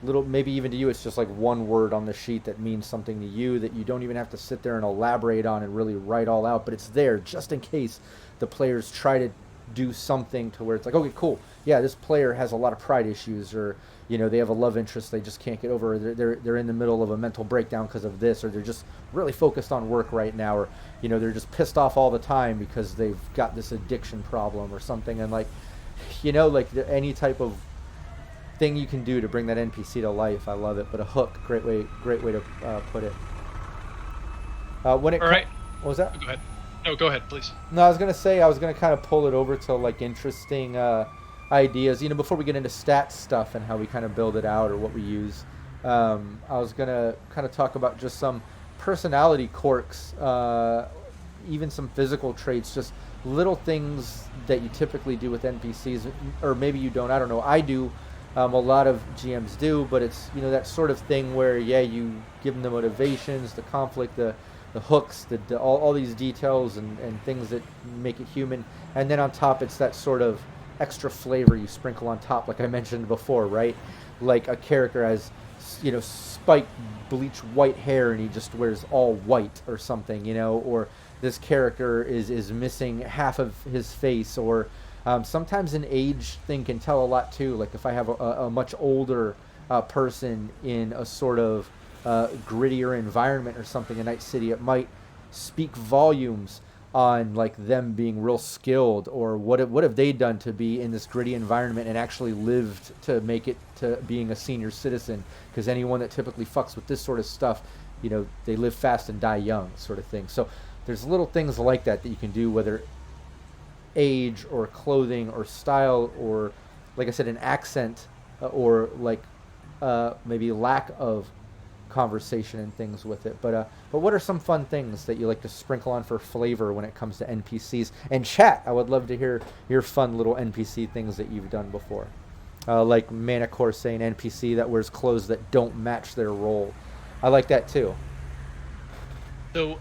maybe even to you, it's just like one word on the sheet that means something to you that you don't even have to sit there and elaborate on and really write all out. But it's there just in case the players try to do something to where it's like, okay, cool. Yeah, this player has a lot of pride issues, or they have a love interest they just can't get over. Or they're in the middle of a mental breakdown because of this, or they're just really focused on work right now, or they're just pissed off all the time because they've got this addiction problem or something. And like any type of thing you can do to bring that NPC to life, I love it. But a hook, great way to put it. When it all right. What was that? Go ahead. No, go ahead, please. No, I was gonna kind of pull it over to like interesting ideas. Before we get into stats stuff and how we kind of build it out or what we use, I was gonna kind of talk about just some personality quirks, even some physical traits, just little things that you typically do with NPCs, or maybe you don't. I don't know. I do. A lot of GMs do, but it's that sort of thing where you give them the motivations, the conflict, the hooks, all these details and things that make it human, and then on top it's that sort of extra flavor you sprinkle on top, like I mentioned before, right? Like a character has spiked bleached white hair and he just wears all white or something, or this character is missing half of his face, or Sometimes an age thing can tell a lot too. Like if I have a much older person in a sort of grittier environment or something in Night City, it might speak volumes on like them being real skilled, or what have they done to be in this gritty environment and actually lived to make it to being a senior citizen. Because anyone that typically fucks with this sort of stuff, they live fast and die young, sort of thing. So there's little things like that you can do, whether age or clothing or style, or like I said, an accent, or like maybe lack of conversation and things with it. But what are some fun things that you like to sprinkle on for flavor when it comes to NPCs? And chat, I would love to hear your fun little NPC things that you've done before. Like Manicore saying NPC that wears clothes that don't match their role. I like that too. So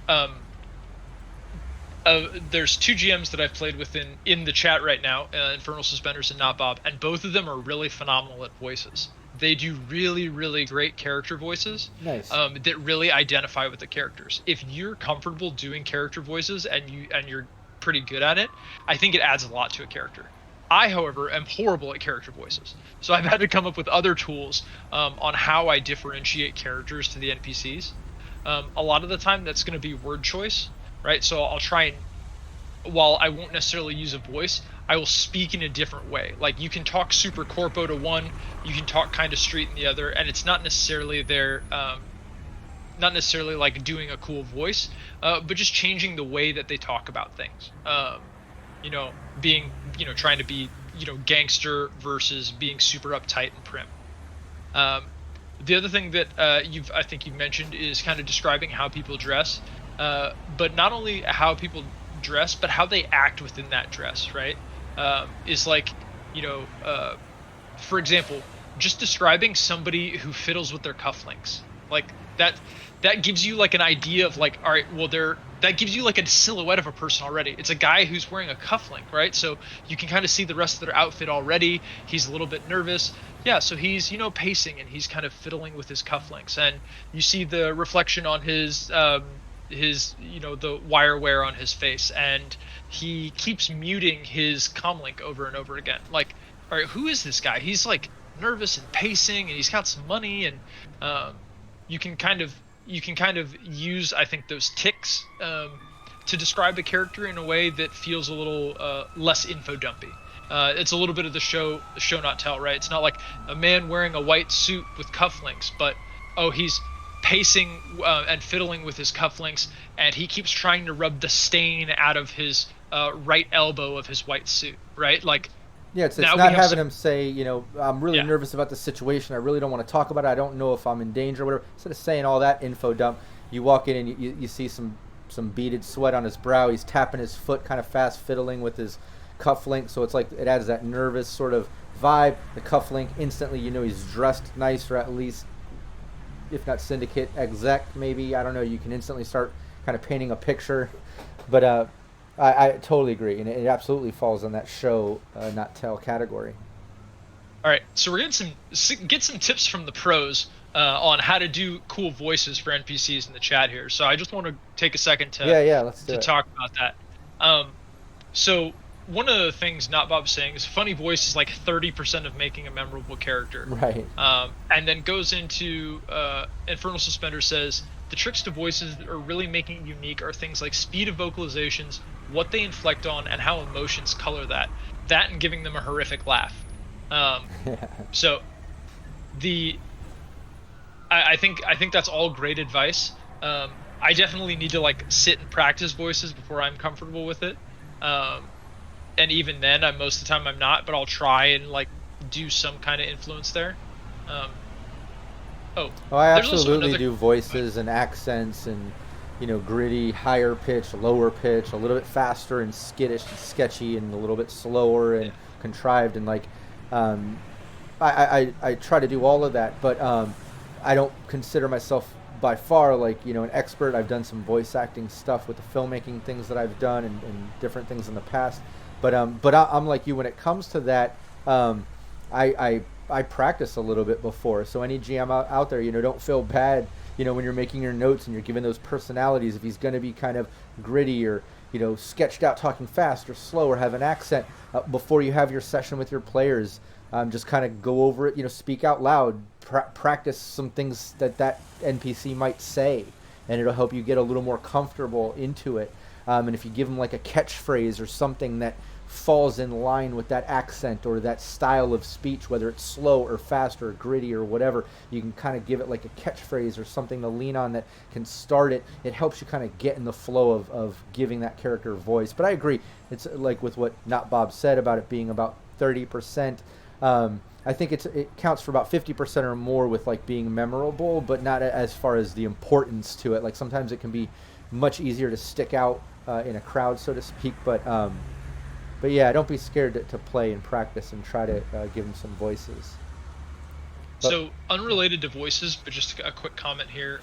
there's two GMs that I've played with in the chat right now, Infernal Suspenders and Not Bob, and both of them are really phenomenal at voices. They do really, really great character voices. Nice. That really identify with the characters. If you're comfortable doing character voices and you're pretty good at it, I think it adds a lot to a character. I, however, am horrible at character voices, so I've had to come up with other tools on how I differentiate characters to the NPCs. A lot of the time, that's going to be word choice, right? So I'll try and, while I won't necessarily use a voice, I will speak in a different way. Like, you can talk super corpo to one, you can talk kind of street in the other, and it's not necessarily not necessarily like doing a cool voice, but just changing the way that they talk about things. Being, trying to be, gangster versus being super uptight and prim. The other thing that I think you've mentioned is kind of describing how people dress, but not only how people dress, but how they act within that dress, right? Is like, for example, just describing somebody who fiddles with their cufflinks, like that gives you like an idea of like, all right, well, that gives you like a silhouette of a person already. It's a guy who's wearing a cufflink, right? So you can kind of see the rest of their outfit already. He's a little bit nervous. Yeah, so he's, pacing, and he's kind of fiddling with his cufflinks, and you see the reflection on his the wire wear on his face, and he keeps muting his comlink over and over again. Like, all right, who is this guy? He's like nervous and pacing, and he's got some money, and you can kind of use, I think, those ticks to describe the character in a way that feels a little less info dumpy. It's a little bit of the show not tell, right? It's not like a man wearing a white suit with cufflinks, but he's pacing and fiddling with his cufflinks, and he keeps trying to rub the stain out of his right elbow of his white suit, right? Like, yeah, it's not having him say, I'm really nervous about the situation. I really don't want to talk about it. I don't know if I'm in danger or whatever. Instead of saying all that info dump, you walk in and you see some beaded sweat on his brow. He's tapping his foot kind of fast, fiddling with his cufflink. So it's like it adds that nervous sort of vibe. The cufflink, instantly he's dressed nice, or at least, if not syndicate exec, maybe. I don't know. You can instantly start kind of painting a picture. But I totally agree, and it absolutely falls in that show not tell category. All right, so we're getting some tips from the pros on how to do cool voices for NPCs in the chat here. So I just want to take a second to talk about that. So one of the things Not Bob's saying is funny voice is like 30% of making a memorable character. Right. And then goes into Infernal Suspender says the tricks to voices that are really making it unique are things like speed of vocalizations, what they inflect on, and how emotions color that and giving them a horrific laugh. So I think that's all great advice. I definitely need to like sit and practice voices before I'm comfortable with it. And even then, most of the time I'm not, but I'll try and like do some kind of influence there. I absolutely do voices and accents and gritty, higher pitch, lower pitch, a little bit faster and skittish and sketchy, and a little bit slower and contrived, and like I try to do all of that, but I don't consider myself by far like an expert. I've done some voice acting stuff with the filmmaking things that I've done and different things in the past, but I'm like you when it comes to that. I practice a little bit before, so any GM out there, don't feel bad when you're making your notes and you're giving those personalities. If he's going to be kind of gritty or sketched out, talking fast or slow or have an accent before you have your session with your players. Just kind of go over it, speak out loud, practice some things that NPC might say, and it'll help you get a little more comfortable into it. And if you give them like a catchphrase or something that falls in line with that accent or that style of speech, whether it's slow or fast or gritty or whatever, you can kind of give it like a catchphrase or something to lean on that can start it. It helps you kind of get in the flow of giving that character a voice. But I agree, it's like with what Not Bob said about it being about 30%. I think it counts for about 50% or more with like being memorable, but not as far as the importance to it. Like sometimes it can be much easier to stick out in a crowd, so to speak. But yeah, don't be scared to play and practice and try to give them some voices. So unrelated to voices, but just a quick comment here.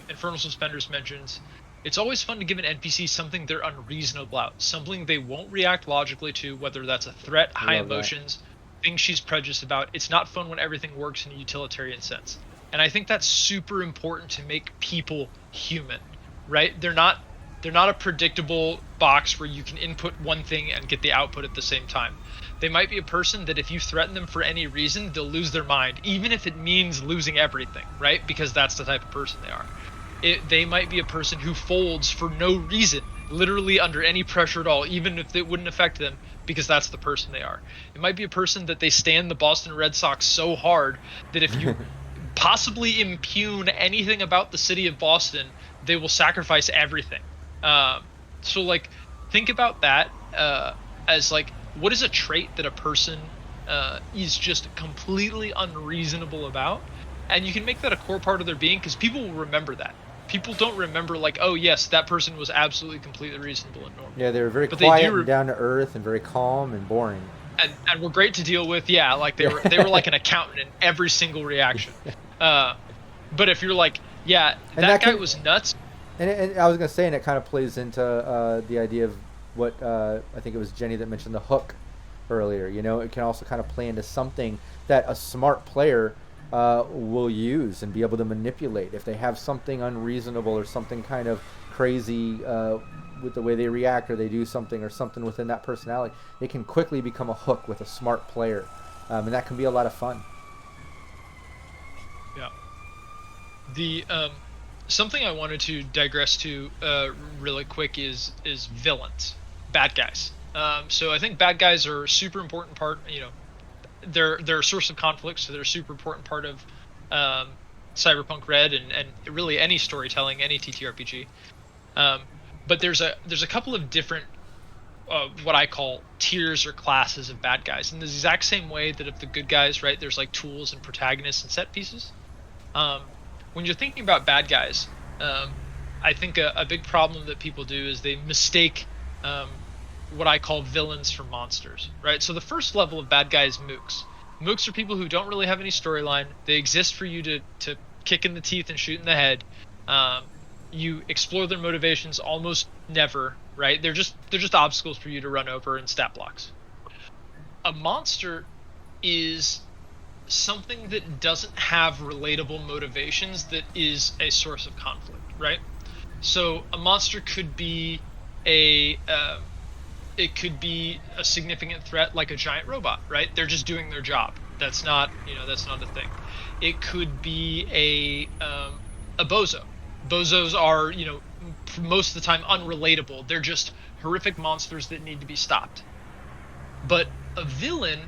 Infernal Suspenders mentions, it's always fun to give an NPC something they're unreasonable about, something they won't react logically to, whether that's a threat, high emotions, things she's prejudiced about. It's not fun when everything works in a utilitarian sense. And I think that's super important to make people human, right? They're not a predictable box where you can input one thing and get the output at the same time. They might be a person that if you threaten them for any reason, they'll lose their mind, even if it means losing everything, right? Because that's the type of person they are. They might be a person who folds for no reason, literally under any pressure at all, even if it wouldn't affect them, because that's the person they are. It might be a person that they stand the Boston Red Sox so hard that if you possibly impugn anything about the city of Boston, they will sacrifice everything. So like, think about that as like, what is a trait that a person is just completely unreasonable about? And you can make that a core part of their being, because people will remember that. People don't remember like, oh yes, that person was absolutely completely reasonable and normal. Yeah, they were very quiet and down to earth and very calm and boring. And were great to deal with. Yeah, like they were like an accountant in every single reaction. But if you're like, yeah, that guy was nuts. And I was going to say, and it kind of plays into the idea of what I think it was Jenny that mentioned the hook earlier. It can also kind of play into something that a smart player will use and be able to manipulate. If they have something unreasonable or something kind of crazy with the way they react or they do something or something within that personality, it can quickly become a hook with a smart player. And that can be a lot of fun. Yeah. The something I wanted to digress to really quick is villains, bad guys. So I think bad guys are a super important part. They're a source of conflict, so they're a super important part of Cyberpunk Red and really any storytelling, any TTRPG. But there's a couple of different what I call tiers or classes of bad guys, in the exact same way that of the good guys, right? There's like tools and protagonists and set pieces. When you're thinking about bad guys, I think a big problem that people do is they mistake what I call villains for monsters, right? So the first level of bad guy is mooks. Mooks are people who don't really have any storyline. They exist for you to kick in the teeth and shoot in the head. You explore their motivations almost never, right? They're just obstacles for you to run over and stat blocks. A monster is something that doesn't have relatable motivations that is a source of conflict, right? So a monster could be it could be a significant threat, like a giant robot, right? They're just doing their job. That's not a thing. It could be a bozo. Bozos are, most of the time unrelatable. They're just horrific monsters that need to be stopped. But a villain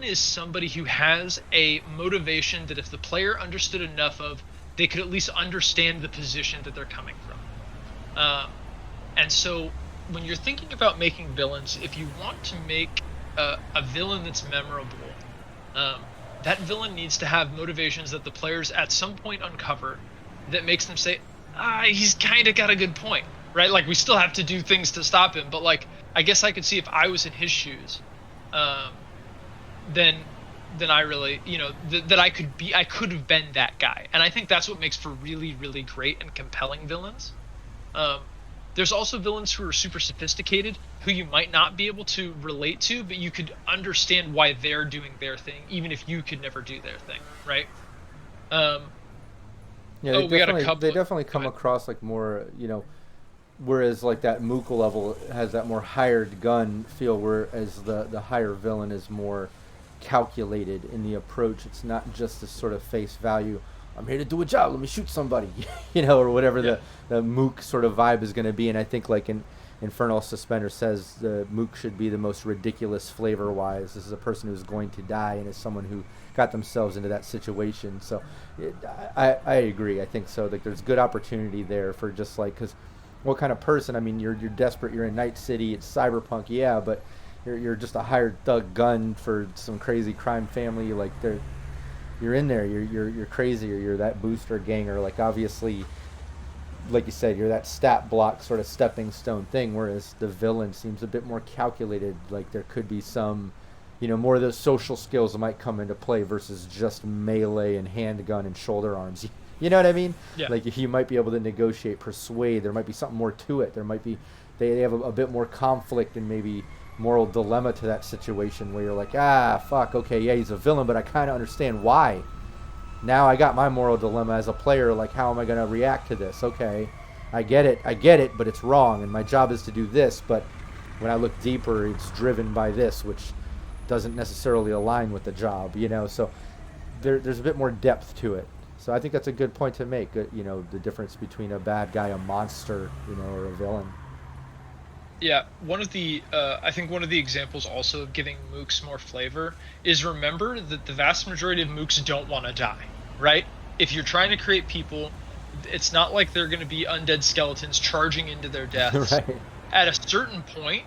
is somebody who has a motivation that if the player understood enough of, they could at least understand the position that they're coming from. And so when you're thinking about making villains, if you want to make a villain that's memorable, that villain needs to have motivations that the players at some point uncover that makes them say, he's kind of got a good point, right? Like, we still have to do things to stop him, but like, I guess I could see if I was in his shoes, then I really, that I could have been that guy. And I think that's what makes for really, really great and compelling villains. There's also villains who are super sophisticated, who you might not be able to relate to, but you could understand why they're doing their thing, even if you could never do their thing, right? Yeah, they definitely come across like more, whereas like that Mook level has that more hired gun feel, whereas the higher villain is more calculated in the approach. It's not just this sort of face value. I'm here to do a job. Let me shoot somebody, or whatever the Mook sort of vibe is going to be. And I think like in Infernal Suspender says, the Mook should be the most ridiculous flavor-wise. This is a person who's going to die, and is someone who got themselves into that situation. So I agree. I think so. Like there's good opportunity there for just like, because what kind of person? I mean, you're desperate. You're in Night City. It's cyberpunk, yeah, but you're just a hired thug gun for some crazy crime family. Like you're in there. You're crazy, or you're that booster ganger. Like obviously, like you said, you're that stat block sort of stepping stone thing. Whereas the villain seems a bit more calculated. Like there could be some, more of those social skills that might come into play versus just melee and handgun and shoulder arms. You know what I mean? Yeah. Like you might be able to negotiate, persuade. There might be something more to it. There might be, they have a bit more conflict and maybe moral dilemma to that situation where you're like, fuck, okay, yeah, he's a villain, but I kind of understand why. Now I got my moral dilemma as a player. Like, how am I going to react to this? Okay, I get it, but it's wrong, and my job is to do this. But when I look deeper, it's driven by this, which doesn't necessarily align with the job. So there's a bit more depth to it. So I think that's a good point to make. The difference between a bad guy, a monster, or a villain. Yeah, I think one of the examples also of giving mooks more flavor is, remember that the vast majority of mooks don't want to die, right? If you're trying to create people, it's not like they're going to be undead skeletons charging into their deaths. Right. At a certain point,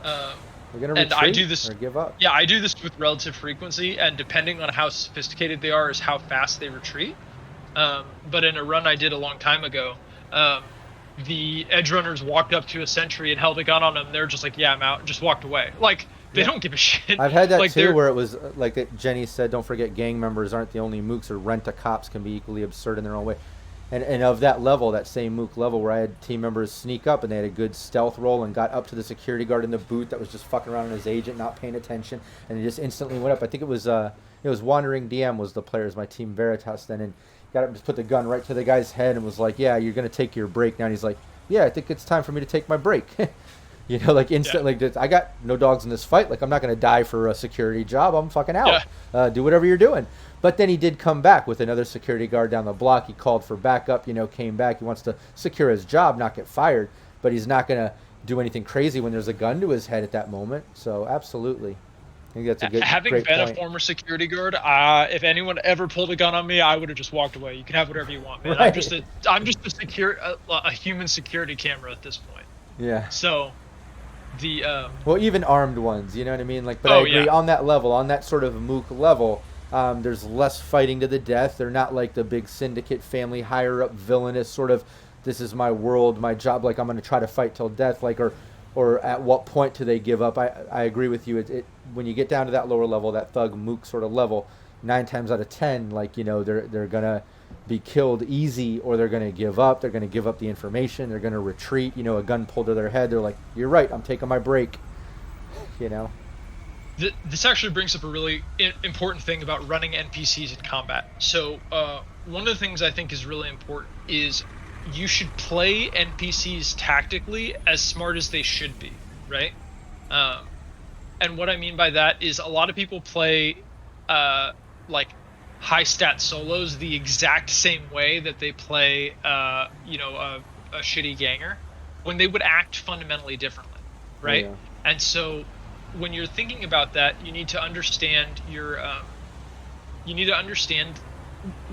they're going to retreat I do this, or give up. Yeah, I do this with relative frequency, and depending on how sophisticated they are is how fast they retreat. But in a run I did a long time ago, the edgerunners walked up to a sentry and held a gun on them. They're just like, yeah, I'm out, and just walked away. Like, they don't give a shit. I've had that like, too, where it was like that Jenny said, don't forget gang members aren't the only mooks, or rent-a-cops can be equally absurd in their own way. And of that level, that same mook level, where I had team members sneak up and they had a good stealth roll and got up to the security guard in the booth that was just fucking around on his agent, not paying attention, and he just instantly went up. I think it was Wandering DM was the player, my team Veritas then, and got up, just put the gun right to the guy's head and was like, yeah, you're going to take your break now. And he's like, yeah, I think it's time for me to take my break. Like instantly, I got no dogs in this fight. Like, I'm not going to die for a security job. I'm fucking out. Yeah. Do whatever you're doing. But then he did come back with another security guard down the block. He called for backup, came back. He wants to secure his job, not get fired. But he's not going to do anything crazy when there's a gun to his head at that moment. So absolutely. I think that's a good Having great been point. a former security guard, if anyone ever pulled a gun on me, I would have just walked away. You can have whatever you want, man. Right. I'm just a human security camera at this point. Yeah. So, well, even armed ones, you know what I mean? Like, but I agree, on that level, on that sort of mook level, there's less fighting to the death. They're not like the big syndicate family higher up villainous sort of, this is my world, my job, like I'm going to try to fight till death, like, or at what point do they give up? I agree with you. It when you get down to that lower level, that thug mook sort of level, 9 times out of 10, like, they're gonna be killed easy, or they're gonna give up. They're gonna give up the information. They're gonna retreat. A gun pulled to their head. They're like, you're right, I'm taking my break. This actually brings up a really important thing about running NPCs in combat. So one of the things I think is really important is you should play NPCs tactically as smart as they should be, right? And what I mean by that is a lot of people play like high stat solos the exact same way that they play a shitty ganger, when they would act fundamentally differently, right? Yeah. And so when you're thinking about that, you need to understand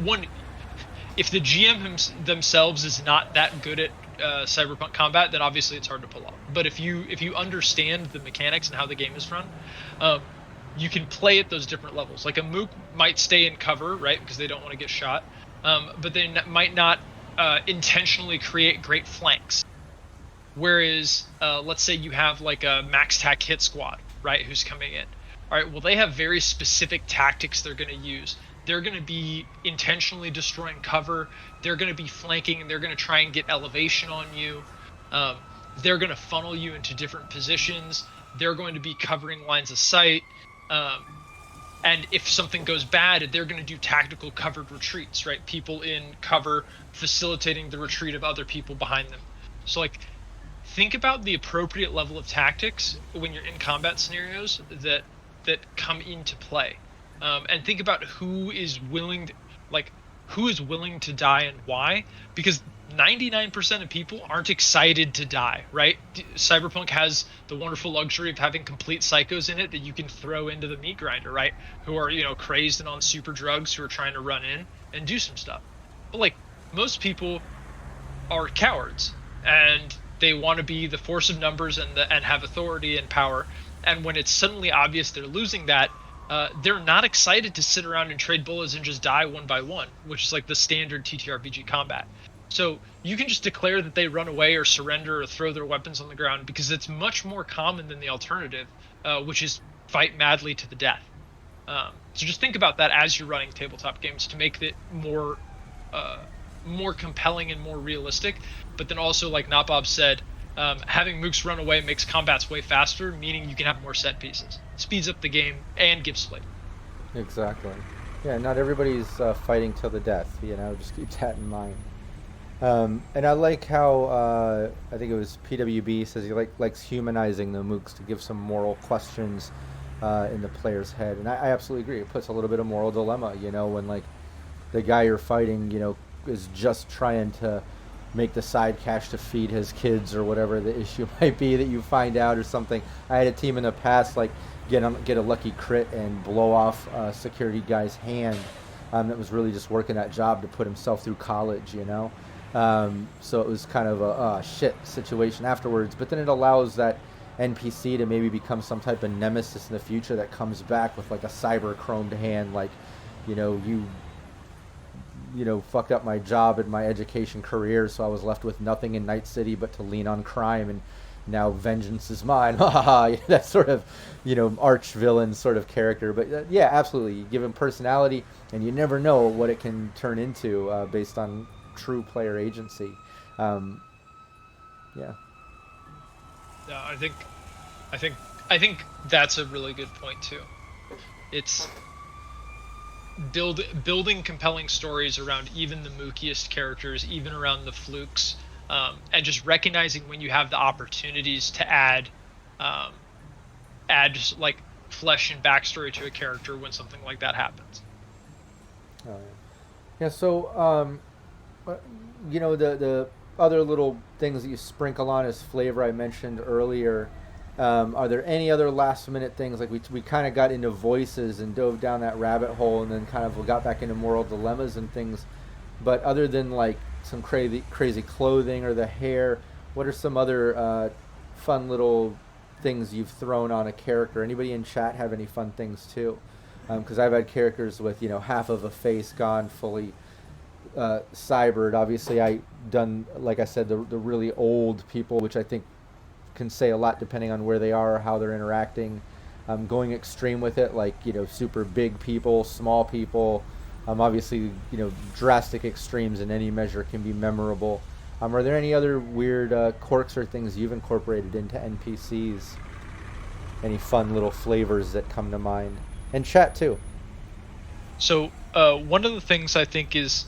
one, if the GM themselves is not that good at cyberpunk combat, then obviously it's hard to pull off. But if you understand the mechanics and how the game is run, you can play at those different levels. Like a mook might stay in cover, right, because they don't want to get shot, but they might not intentionally create great flanks. Whereas, let's say you have like a max tac hit squad, right, who's coming in. All right, well, they have very specific tactics they're going to use. They're going to be intentionally destroying cover. They're going to be flanking, and they're going to try and get elevation on you. They're going to funnel you into different positions. They're going to be covering lines of sight. And if something goes bad, they're going to do tactical covered retreats, right? People in cover facilitating the retreat of other people behind them. So, like, think about the appropriate level of tactics when you're in combat scenarios that come into play, and think about like who is willing to die and why, because 99% of people aren't excited to die, right? Cyberpunk has the wonderful luxury of having complete psychos in it that you can throw into the meat grinder, right? Who are, crazed and on super drugs, who are trying to run in and do some stuff. But like most people are cowards, and they want to be the force of numbers and have authority and power. And when it's suddenly obvious they're losing that, they're not excited to sit around and trade bullets and just die one by one, which is like the standard TTRPG combat. So you can just declare that they run away or surrender or throw their weapons on the ground, because it's much more common than the alternative, which is fight madly to the death. So just think about that as you're running tabletop games to make it more compelling and more realistic. But then also, like Nabob said, having mooks run away makes combats way faster, meaning you can have more set pieces. Speeds up the game and gives flavor. Exactly. Yeah, not everybody's fighting till the death. Just keep that in mind. And I like how I think it was PWB says he likes humanizing the mooks to give some moral questions in the player's head, and I absolutely agree. It puts a little bit of moral dilemma, when like the guy you're fighting, is just trying to make the side cash to feed his kids or whatever the issue might be that you find out or something. I had a team in the past like get a lucky crit and blow off a security guy's hand that was really just working that job to put himself through college, so it was kind of a shit situation afterwards, but then it allows that NPC to maybe become some type of nemesis in the future that comes back with like a cyber chromed hand, like, you fucked up my job and my education career, so I was left with nothing in Night City but to lean on crime, and now vengeance is mine. That sort of, arch villain sort of character. But yeah, absolutely, you give him personality, and you never know what it can turn into based on true player agency. Yeah. Yeah, I think that's a really good point too. It's building compelling stories around even the mookiest characters, even around the flukes, and just recognizing when you have the opportunities to add just like flesh and backstory to a character when something like that happens. Oh, yeah. Yeah. So, the other little things that you sprinkle on as flavor I mentioned earlier. Are there any other last minute things, like we kind of got into voices and dove down that rabbit hole, and then kind of got back into moral dilemmas and things, but other than like some crazy clothing or the hair, what are some other fun little things you've thrown on a character? Anybody in chat have any fun things too? Because I've had characters with half of a face gone fully cybered. Obviously I done, like I said, the really old people, which I think can say a lot depending on where they are or how they're interacting. Going extreme with it, like super big people, small people. Obviously, drastic extremes in any measure can be memorable. Are there any other weird quirks or things you've incorporated into NPCs? Any fun little flavors that come to mind? And chat too. So one of the things I think is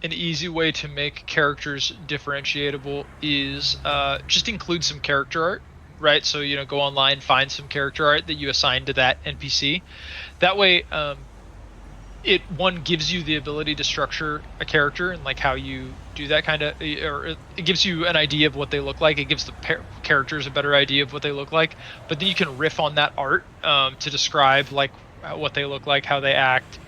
an easy way to make characters differentiable is just include some character art, right? So go online, find some character art that you assign to that NPC. That way, it gives you the ability to structure a character and like how you do that kind of, or it gives you an idea of what they look like. It gives the characters a better idea of what they look like. But then you can riff on that art to describe like what they look like, how they act,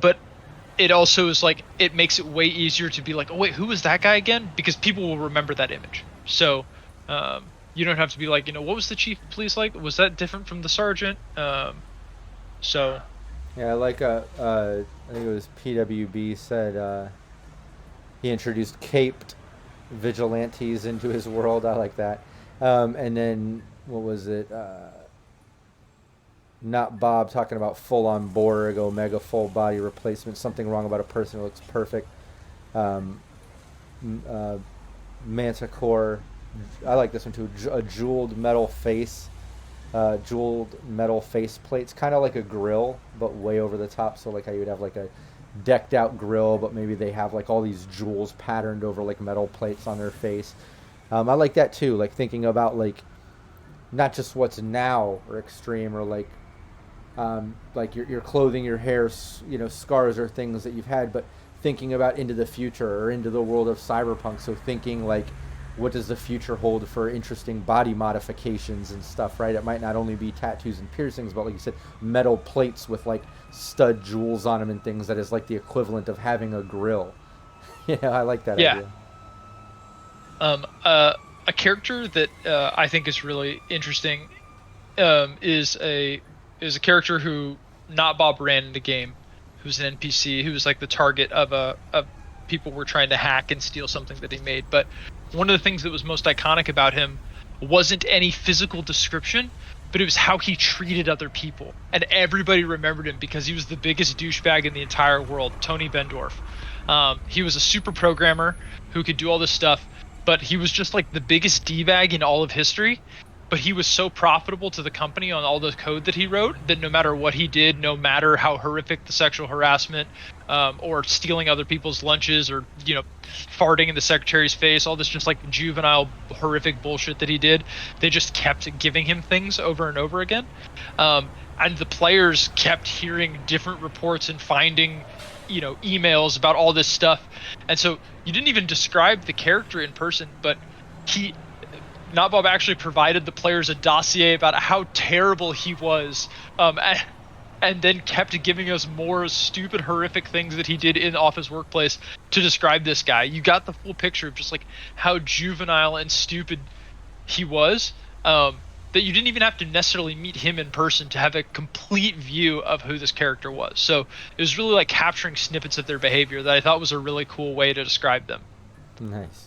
but it also is like, it makes it way easier to be like, oh wait, who was that guy again? Because people will remember that image. So you don't have to be like, what was the chief of police like? Was that different from the sergeant? So yeah, like I think it was PWB said he introduced caped vigilantes into his world. I like that. And then what was it? Not Bob talking about full-on Borg, Omega full body replacement. Something wrong about a person who looks perfect. Manticore, I like this one too. A jeweled metal face, jeweled metal face plates, kind of like a grill, but way over the top. So like how you would have like a decked out grill, but maybe they have like all these jewels patterned over like metal plates on their face. I like that too, like thinking about like not just what's now or extreme, or like your clothing, your hair, scars or things that you've had, but thinking about into the future or into the world of cyberpunk. So thinking like, what does the future hold for interesting body modifications and stuff, right? It might not only be tattoos and piercings, but like you said, metal plates with like stud jewels on them and things that is like the equivalent of having a grill. I like that Yeah. idea. A character that I think is really interesting is a character who not Bob ran in the game, who's an NPC, who was like the target of people were trying to hack and steal something that he made. But one of the things that was most iconic about him wasn't any physical description, but it was how he treated other people, and everybody remembered him because he was the biggest douchebag in the entire world, Tony Bendorf. He was a super programmer who could do all this stuff, but he was just like the biggest D-bag in all of history. But he was so profitable to the company on all the code that he wrote that no matter what he did, no matter how horrific the sexual harassment, or stealing other people's lunches, or farting in the secretary's face, all this just like juvenile horrific bullshit that he did, they just kept giving him things over and over again. And the players kept hearing different reports and finding emails about all this stuff. And so you didn't even describe the character in person, but Not Bob actually provided the players a dossier about how terrible he was, and then kept giving us more stupid, horrific things that he did in office workplace to describe this guy. You got the full picture of just like how juvenile and stupid he was, that you didn't even have to necessarily meet him in person to have a complete view of who this character was. So it was really like capturing snippets of their behavior that I thought was a really cool way to describe them. Nice.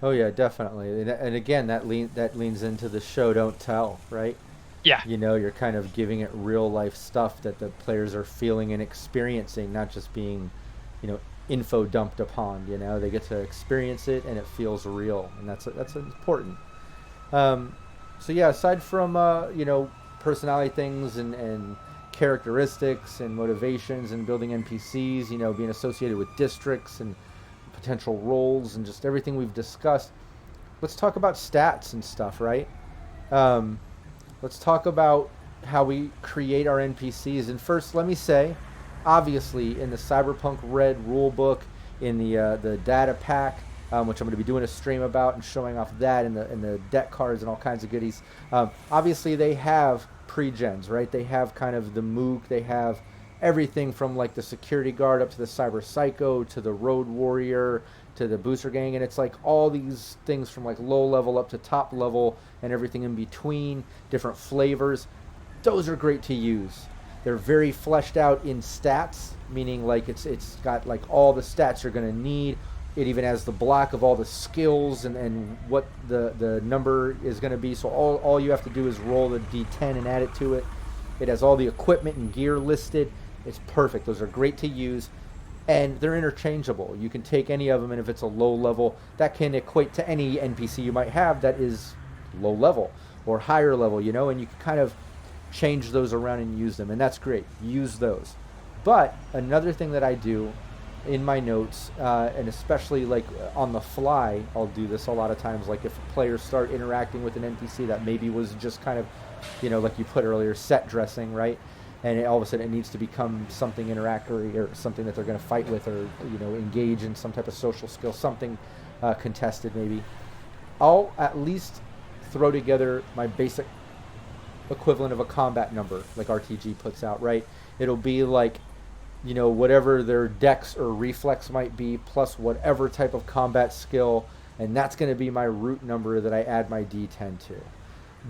Oh yeah, definitely. And again, that leans into the show don't tell, right? Yeah. You're kind of giving it real life stuff that the players are feeling and experiencing, not just being, info dumped upon. They get to experience it and it feels real, and that's important. So yeah, aside from personality things and characteristics and motivations and building NPCs, being associated with districts and potential roles and just everything we've discussed, let's talk about stats and stuff, right? Let's talk about how we create our NPCs. And first, let me say, obviously, in the Cyberpunk Red rulebook, in the data pack, which I'm going to be doing a stream about and showing off that in the deck cards and all kinds of goodies. Obviously, they have pre-gens, right? They have kind of the Mook, they have everything from like the security guard up to the cyber psycho to the road warrior to the booster gang, and it's like all these things from like low level up to top level and everything in between, different flavors. Those are great to use. They're very fleshed out in stats, meaning like it's got like all the stats you're going to need. It even has the block of all the skills and what the number is going to be, so all you have to do is roll the d10 and add it to it. It has all the equipment and gear listed. It's perfect. Those are great to use, and they're interchangeable. You can take any of them, and if it's a low level, that can equate to any NPC you might have that is low level or higher level, and you can kind of change those around and use them, and that's great. Use those. But another thing that I do in my notes, and especially like on the fly, I'll do this a lot of times, like if players start interacting with an NPC that maybe was just kind of, like you put earlier, set dressing, right? And all of a sudden it needs to become something interactory or something that they're going to fight with, or engage in some type of social skill, something contested maybe. I'll at least throw together my basic equivalent of a combat number, like RTG puts out, right? It'll be like, whatever their dex or reflex might be, plus whatever type of combat skill, and that's going to be my root number that I add my D10 to.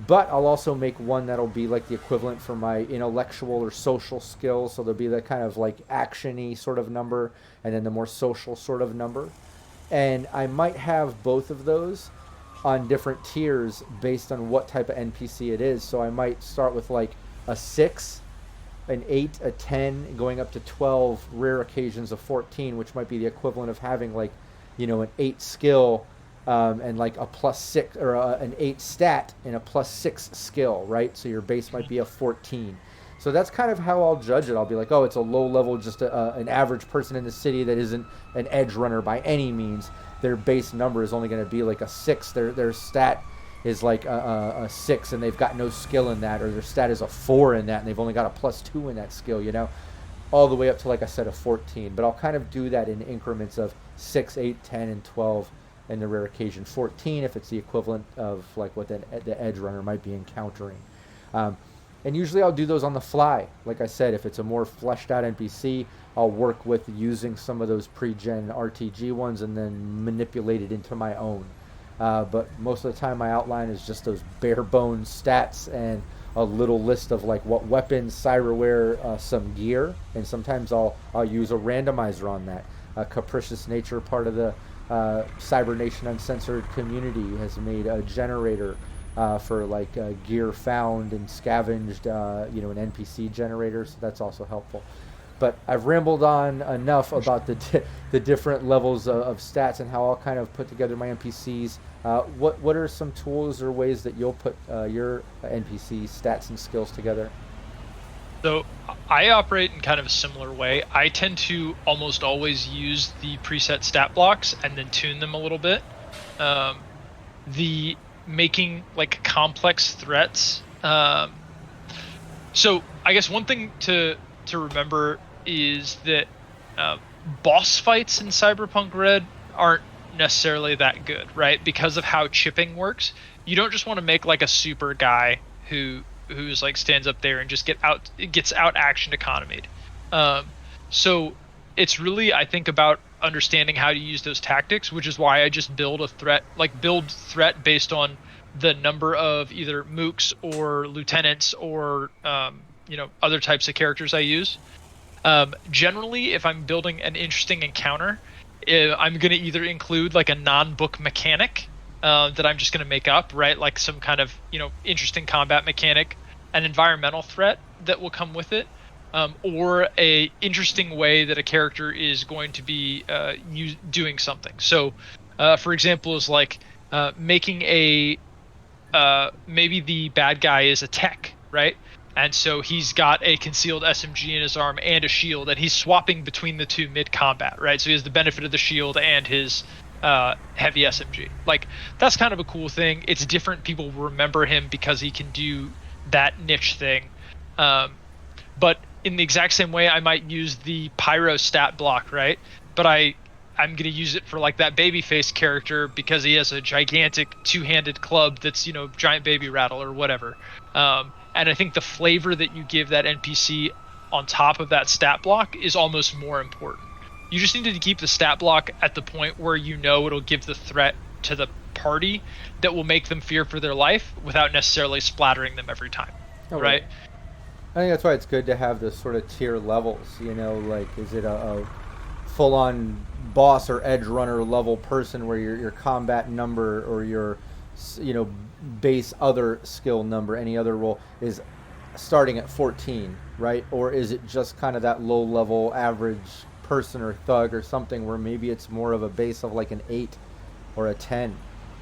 But I'll also make one that'll be like the equivalent for my intellectual or social skills. So there'll be that kind of like action-y sort of number, and then the more social sort of number. And I might have both of those on different tiers based on what type of NPC it is. So I might start with like a 6, an 8, a 10, going up to 12, rare occasions of 14, which might be the equivalent of having like, an 8 skill, and like a +6 or an 8 stat and a +6 skill, right? So your base might be a 14. So that's kind of how I'll judge it. I'll be like, oh, it's a low level, just an average person in the city that isn't an edge runner by any means. Their base number is only going to be like a 6. Their stat is like a 6, and they've got no skill in that, or their stat is a 4 in that, and they've only got a +2 in that skill, all the way up to, like I said, a 14. But I'll kind of do that in increments of 6, 8, 10, and 12, and the rare occasion 14 if it's the equivalent of like what the edge runner might be encountering. And usually I'll do those on the fly. Like I said, if it's a more fleshed out NPC, I'll work with using some of those pre-gen RTG ones and then manipulate it into my own. But most of the time my outline is just those bare bones stats and a little list of like what weapons, cyberware, some gear, and sometimes I'll use a randomizer on that. Capricious Nature, part of the Cyber Nation Uncensored community, has made a generator for like gear found and scavenged, an NPC generator, so that's also helpful. But I've rambled on enough about the different levels of stats and how I'll kind of put together my NPCs. What are some tools or ways that you'll put your NPC stats and skills together? So I operate in kind of a similar way. I tend to almost always use the preset stat blocks and then tune them a little bit. The making like complex threats. So I guess one thing to remember is that boss fights in Cyberpunk Red aren't necessarily that good, right? Because of how chipping works. You don't just want to make like a super guy who's like stands up there and just gets out action economied. So it's really, I think, about understanding how to use those tactics, which is why I just build threat based on the number of either mooks or lieutenants or other types of characters I use. Generally, if I'm building an interesting encounter, I'm going to either include like a non-book mechanic that I'm just going to make up, right? Like some kind of interesting combat mechanic, an environmental threat that will come with it, or a interesting way that a character is going to be doing something. So, for example, is like making maybe the bad guy is a tech, right? And so he's got a concealed SMG in his arm and a shield, and he's swapping between the two mid-combat, right? So he has the benefit of the shield and his heavy SMG. Like, that's kind of a cool thing. It's different. People remember him because he can do that niche thing. But in the exact same way, I might use the pyro stat block, right? But I'm going to use it for like that Babyface character because he has a gigantic two-handed club that's, giant baby rattle or whatever. And I think the flavor that you give that NPC on top of that stat block is almost more important. You just need to keep the stat block at the point where it'll give the threat to the party that will make them fear for their life without necessarily splattering them every time, right? I think that's why it's good to have the sort of tier levels, like is it a full-on boss or edge runner level person where your combat number or your base other skill number, any other role, is starting at 14, right? Or is it just kind of that low level average person or thug or something where maybe it's more of a base of like an 8 or a 10?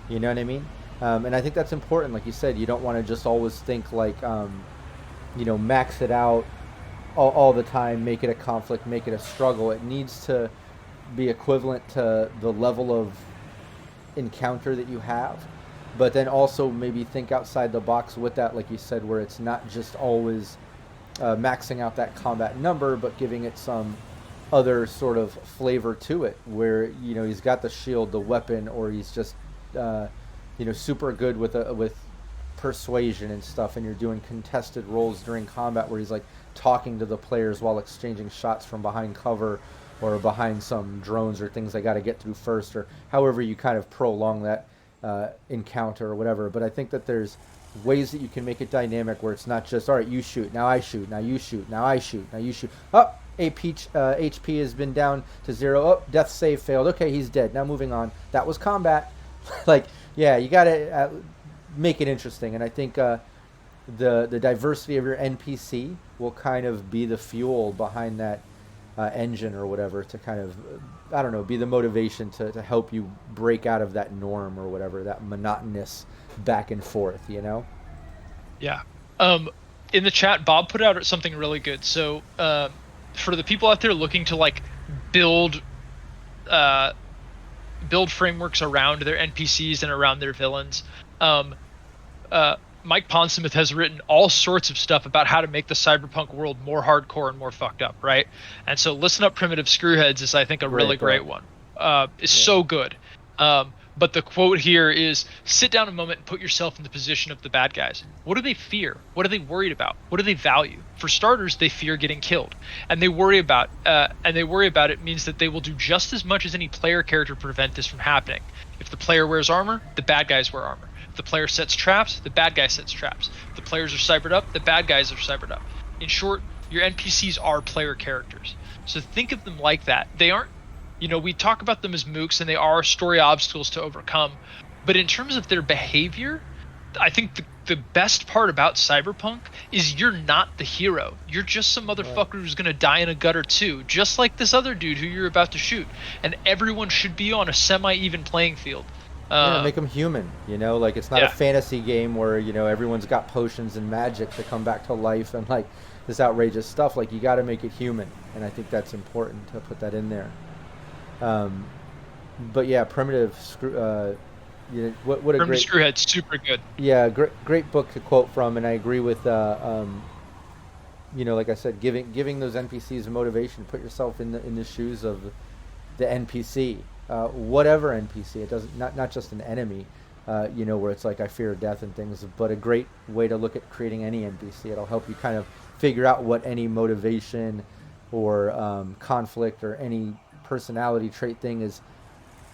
You know what I mean? And I think that's important. Like you said, you don't want to just always think like max it out all the time, make it a conflict, make it a struggle. It needs to be equivalent to the level of encounter that you have, but then also maybe think outside the box with that, like you said, where it's not just always maxing out that combat number, but giving it some other sort of flavor to it, where he's got the shield, the weapon, or he's just super good with persuasion and stuff, and you're doing contested roles during combat where he's like talking to the players while exchanging shots from behind cover or behind some drones or things they got to get through first, or however you kind of prolong that encounter or whatever. But I think that there's ways that you can make it dynamic where it's not just, all right, you shoot, now I shoot, now you shoot, now I shoot, now you shoot. HP has been down to 0. Oh, death save failed. Okay, he's dead. Now moving on. That was combat. Like, yeah, you got to make it interesting. And I think the diversity of your NPC will kind of be the fuel behind that engine or whatever to kind of, I don't know, be the motivation to help you break out of that norm or whatever, that monotonous back and forth, Yeah. in the chat, Bob put out something really good. So for the people out there looking to like build build frameworks around their NPCs and around their villains, Mike Pondsmith has written all sorts of stuff about how to make the cyberpunk world more hardcore and more fucked up, right? And so Listen Up Primitive Screwheads is, I think, a really great one. It's so good. But the quote here is, sit down a moment and put yourself in the position of the bad guys. What do they fear? What are they worried about? What do they value? For starters, they fear getting killed. And they worry about it means that they will do just as much as any player character to prevent this from happening. If the player wears armor, the bad guys wear armor. If the player sets traps, the bad guy sets traps. If the players are cybered up, the bad guys are cybered up. In short, your NPCs are player characters. So think of them like that. They aren't, we talk about them as mooks, and they are story obstacles to overcome. But in terms of their behavior, I think the best part about Cyberpunk is you're not the hero. You're just some motherfucker who's going to die in a gutter too, just like this other dude who you're about to shoot. And everyone should be on a semi-even playing field. Make them human, like it's not a fantasy game where, everyone's got potions and magic to come back to life and like this outrageous stuff. Like, you got to make it human. And I think that's important to put that in there. But yeah, Primitive what a Primitive great Screwhead, super good. Yeah, great book to quote from, and I agree with like I said, giving those NPCs a motivation. Put yourself in the shoes of the NPC, whatever NPC. It doesn't not just an enemy, where it's like I fear death and things, but a great way to look at creating any NPC. It'll help you kind of figure out what any motivation or conflict or any personality trait thing is.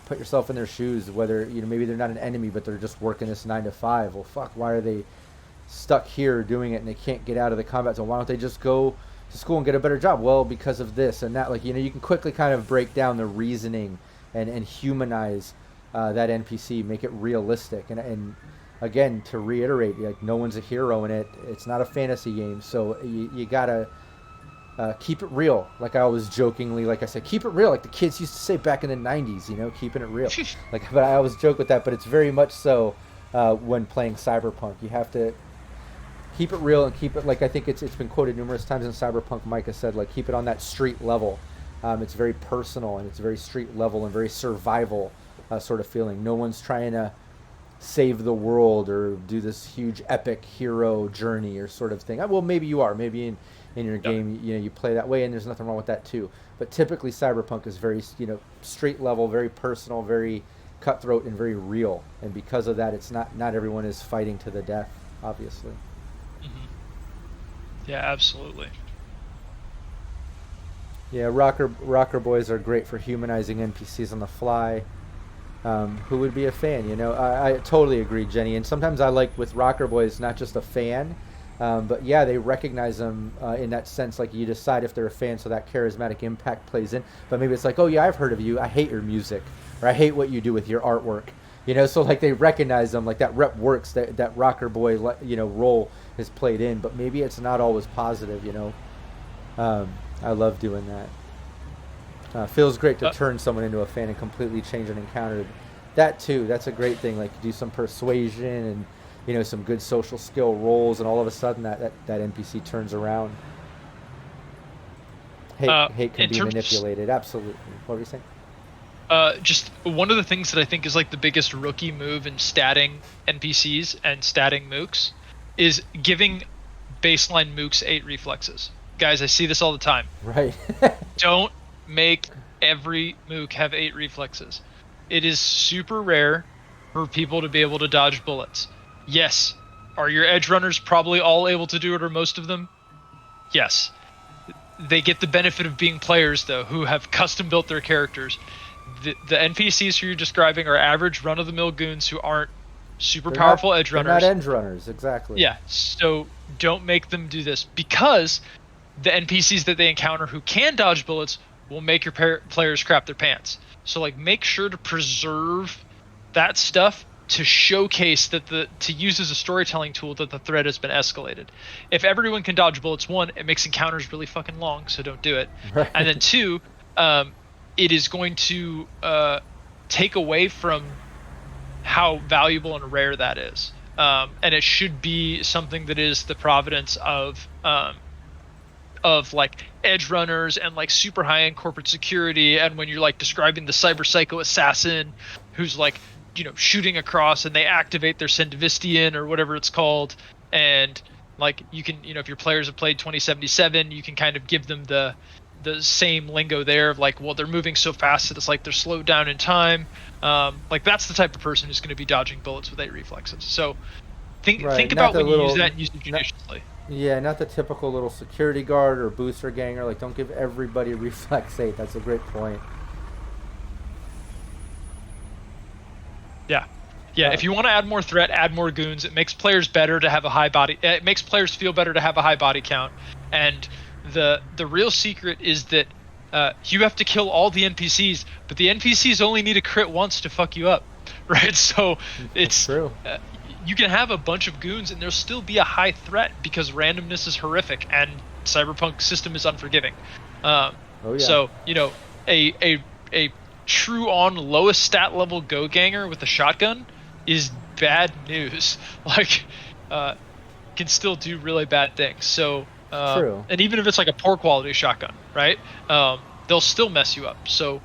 Put yourself in their shoes, whether maybe they're not an enemy but they're just working this 9 to 5. Well, fuck, why are they stuck here doing it and they can't get out of the combat zone? Why don't they just go to school and get a better job? Well, because of this and that. Like, you can quickly kind of break down the reasoning and humanize that NPC, make it realistic. And again, to reiterate, like, no one's a hero in it. It's not a fantasy game, so you gotta keep it real. Like I always jokingly, like I said, keep it real. Like the kids used to say back in the 90s, keeping it real. But I always joke with that, but it's very much so when playing Cyberpunk. You have to keep it real and keep it, like I think it's been quoted numerous times in Cyberpunk. Mike has said, like, keep it on that street level. It's very personal and it's very street level and very survival sort of feeling. No one's trying to save the world or do this huge epic hero journey or sort of thing. Well, maybe you are. Maybe in your game, you play that way, and there's nothing wrong with that too. But typically, Cyberpunk is very, street level, very personal, very cutthroat, and very real. And because of that, it's not everyone is fighting to the death, obviously. Mm-hmm. Yeah, absolutely. Yeah, rocker boys are great for humanizing NPCs on the fly. Who would be a fan? I totally agree, Jenny. And sometimes I like with rocker boys, not just a fan. But yeah, they recognize them in that sense. Like, you decide if they're a fan, so that charismatic impact plays in. But maybe it's like, oh yeah, I've heard of you. I hate your music, or I hate what you do with your artwork. So like they recognize them. Like that rep works. That rocker boy, role is played in. But maybe it's not always positive. I love doing that. Feels great to turn someone into a fan and completely change an encounter. That too. That's a great thing. Like, do some persuasion and some good social skill roles, and all of a sudden that NPC turns around. Hate can be manipulated. Absolutely. What were you saying? Just one of the things that I think is like the biggest rookie move in statting NPCs and statting mooks is giving baseline mooks 8 reflexes. Guys, I see this all the time. Right. Don't make every mook have 8 reflexes. It is super rare for people to be able to dodge bullets. Yes. Are your edgerunners probably all able to do it, or most of them? Yes. They get the benefit of being players, though, who have custom built their characters. The NPCs who you're describing are average run-of-the-mill goons who aren't super powerful edgerunners. They're not edgerunners, exactly. Yeah, so don't make them do this, because the NPCs that they encounter who can dodge bullets will make your players crap their pants. So, like, make sure to preserve that stuff to showcase that to use as a storytelling tool that the threat has been escalated. If everyone can dodge bullets, 1, it makes encounters really fucking long, so don't do it. Right. And then 2, it is going to take away from how valuable and rare that is. and it should be something that is the providence of like edge runners and like super high end corporate security. And when you're like describing the cyber psycho assassin who's like, shooting across and they activate their Syndivistian or whatever it's called, and like you can, if your players have played 2077, you can kind of give them the same lingo there of like, well, they're moving so fast that it's like they're slowed down in time. Like that's the type of person who's going to be dodging bullets with 8 reflexes. So think about when you use that and use it judiciously. Yeah, not the typical little security guard or booster ganger. Like, don't give everybody reflex 8. That's a great point. Yeah. If you want to add more threat, add more goons. It makes players better to have a high body. It makes players feel better to have a high body count. And the real secret is that you have to kill all the NPCs, but the NPCs only need a crit once to fuck you up, right? So it's true. You can have a bunch of goons and there'll still be a high threat because randomness is horrific and Cyberpunk system is unforgiving. So a true on lowest stat level go ganger with a shotgun is bad news. Like can still do really bad things. So true. And even if it's like a poor quality shotgun, right? They'll still mess you up. So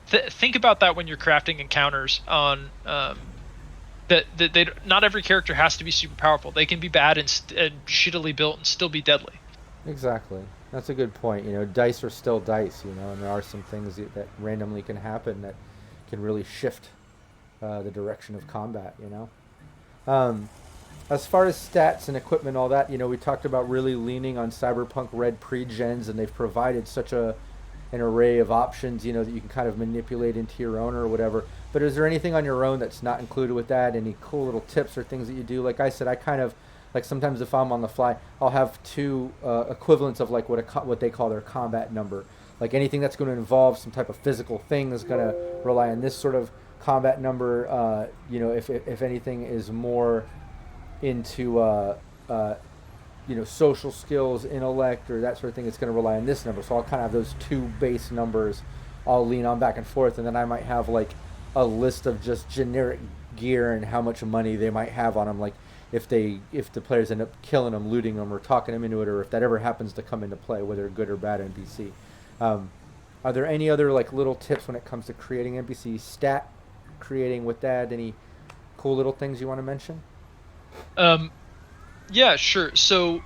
think about that when you're crafting encounters on that they not every character has to be super powerful. They can be bad and shittily built and still be deadly. Exactly. That's a good point. Dice are still dice, and there are some things that randomly can happen that can really shift the direction of combat, As far as stats and equipment, all that, we talked about really leaning on Cyberpunk Red pre-gens, and they've provided such an array of options, that you can kind of manipulate into your own or whatever. But is there anything on your own that's not included with that? Any cool little tips or things that you do? Like I said, I kind of, like sometimes if I'm on the fly, I'll have 2 equivalents of like what they call their combat number. Like anything that's going to involve some type of physical thing is going to rely on this sort of combat number. If anything is more into social skills, intellect, or that sort of thing, it's going to rely on this number. So I'll kind of have those 2 base numbers I'll lean on back and forth, and then I might have like a list of just generic gear and how much money they might have on them, like if the players end up killing them, looting them, or talking them into it, or if that ever happens to come into play, whether good or bad NPC. Are there any other like little tips when it comes to creating NPC stat creating with that? Any cool little things you want to mention? Yeah, sure. So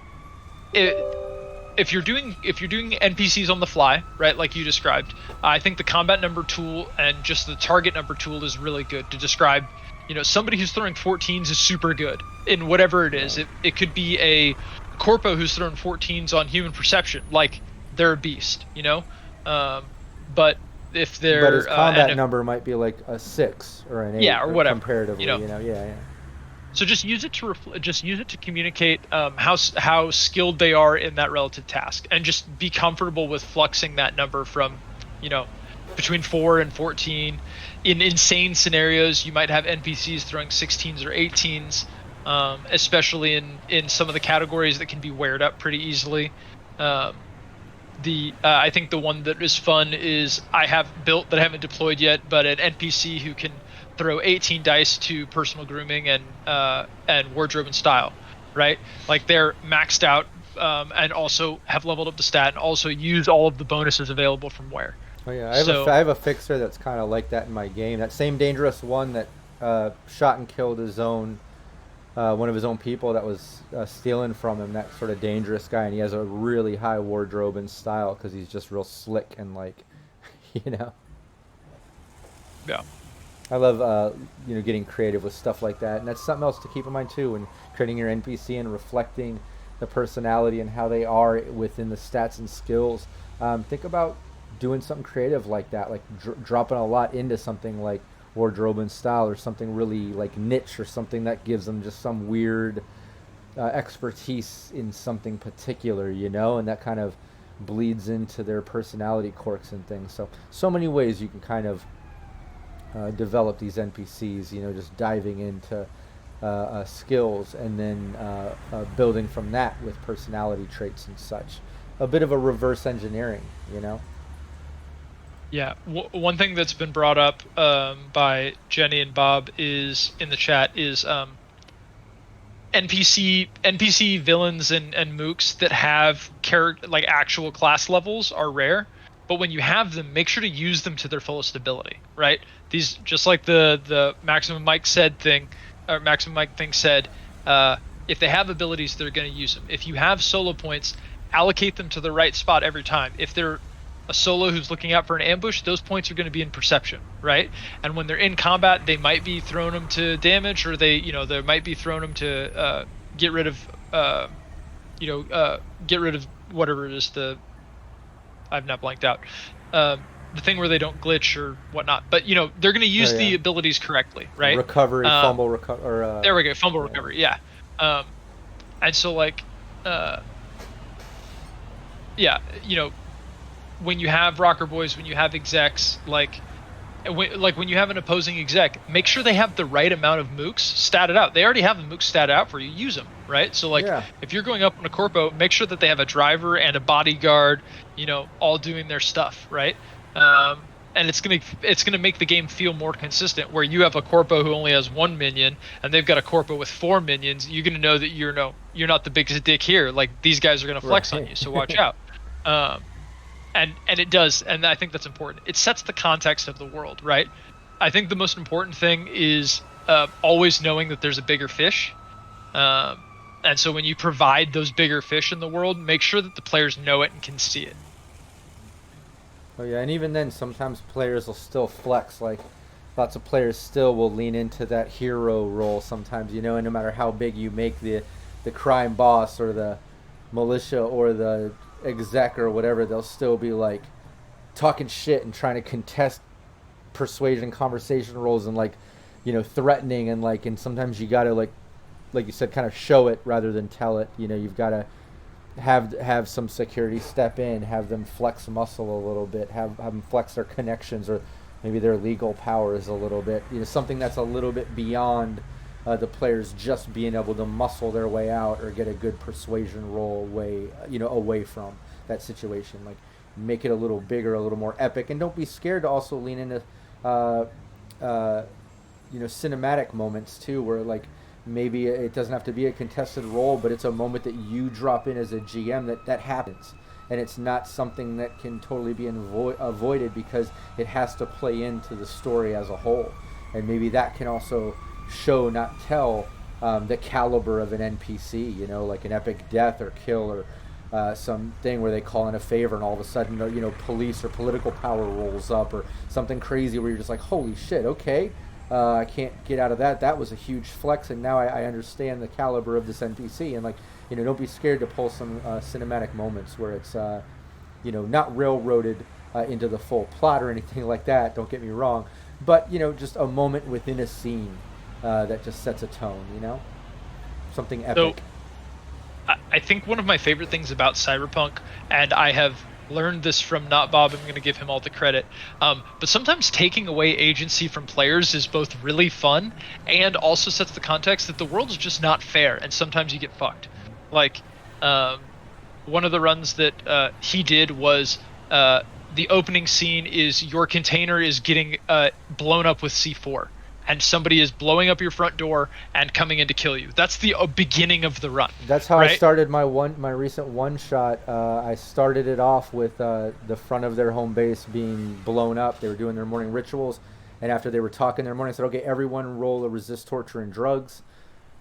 if you're doing NPCs on the fly, right, like you described, I think the combat number tool and just the target number tool is really good to describe. Somebody who's throwing 14s is super good in whatever it is. It could be a corpo who's throwing 14s on human perception, like they're a beast, but if they're but his combat number might be like a 6 or an 8, or whatever, comparatively, So just use it to communicate how skilled they are in that relative task, and just be comfortable with fluxing that number from, between 4 and 14. In insane scenarios, you might have NPCs throwing 16s or 18s, especially in some of the categories that can be weared up pretty easily. I think the one that is fun is I have built that I haven't deployed yet, but an NPC who can throw 18 dice to personal grooming and wardrobe and style, right? Like they're maxed out and also have leveled up the stat and also use all of the bonuses available from wear. Oh yeah, I have a fixer that's kind of like that in my game. That same dangerous one that shot and killed his own one of his own people that was stealing from him. That sort of dangerous guy, and he has a really high wardrobe and style because he's just real slick and like, Yeah. I love getting creative with stuff like that, and that's something else to keep in mind too when creating your NPC and reflecting the personality and how they are within the stats and skills. Think about doing something creative like that, like dropping a lot into something like wardrobe and style, or something really like niche, or something that gives them just some weird expertise in something particular, and that kind of bleeds into their personality quirks and things. So many ways you can kind of develop these NPCs, just diving into skills and then building from that with personality traits and such. A bit of a reverse engineering, Yeah, one thing that's been brought up by Jenny and Bob is in the chat is NPC villains and mooks that have character like actual class levels are rare, but when you have them, make sure to use them to their fullest ability, right? These just like the Maximum Mike said thing, or Maximum Mike thing said, if they have abilities, they're going to use them. If you have solo points, allocate them to the right spot every time. If they're a solo who's looking out for an ambush, those points are going to be in perception, right? And when they're in combat, they might be throwing them to damage, or they might be throwing them to get rid of, get rid of whatever it is. I've not blanked out. The thing where they don't glitch or whatnot, but they're going to use the abilities correctly, right? Recovery, fumble, recover. There we go, fumble recovery, yeah. And so when you have rocker boys, when you have execs, when you have an opposing exec, make sure they have the right amount of mooks statted out. They already have the mooks statted out for you. Use them, right? So if you're going up on a corpo, make sure that they have a driver and a bodyguard, all doing their stuff, right? And it's gonna make the game feel more consistent. Where you have a corpo who only has 1 minion and they've got a corpo with 4 minions, you're gonna know that you're not the biggest dick here. Like, these guys are gonna flex on you, so watch out. And it does, and I think that's important. It sets the context of the world, right? I think the most important thing is always knowing that there's a bigger fish. And so when you provide those bigger fish in the world, make sure that the players know it and can see it. Oh yeah, and even then, sometimes players will still flex. Like, lots of players still will lean into that hero role sometimes, and no matter how big you make the crime boss or the militia or the exec or whatever, they'll still be like talking shit and trying to contest persuasion conversation roles and threatening and sometimes you gotta like you said, kind of show it rather than tell it. You've got to have some security step in, have them flex muscle a little bit, have them flex their connections or maybe their legal powers a little bit. Something that's a little bit beyond the players just being able to muscle their way out or get a good persuasion roll away from that situation. Like, make it a little bigger, a little more epic, and don't be scared to also lean into cinematic moments too, where maybe it doesn't have to be a contested role, but it's a moment that you drop in as a GM that happens, and it's not something that can totally be avoided because it has to play into the story as a whole, and maybe that can also show, not tell, the caliber of an NPC, like an epic death or kill or something where they call in a favor and all of a sudden, police or political power rolls up or something crazy where you're just like, holy shit, okay, I can't get out of that. That was a huge flex, and now I understand the caliber of this NPC. And don't be scared to pull some cinematic moments where it's not railroaded into the full plot or anything like that. Don't get me wrong, but just a moment within a scene that just sets a tone. Something epic. So, I think one of my favorite things about Cyberpunk, and I have learned this from Not Bob, I'm going to give him all the credit, but sometimes taking away agency from players is both really fun and also sets the context that the world is just not fair, and sometimes you get fucked. One of the runs that he did was the opening scene is your container is getting blown up with C4, and somebody is blowing up your front door and coming in to kill you. That's the beginning of the run. That's how I started my recent one shot. I started it off with the front of their home base being blown up. They were doing their morning rituals, and after they were talking their morning, I said, okay, everyone roll a resist torture and drugs.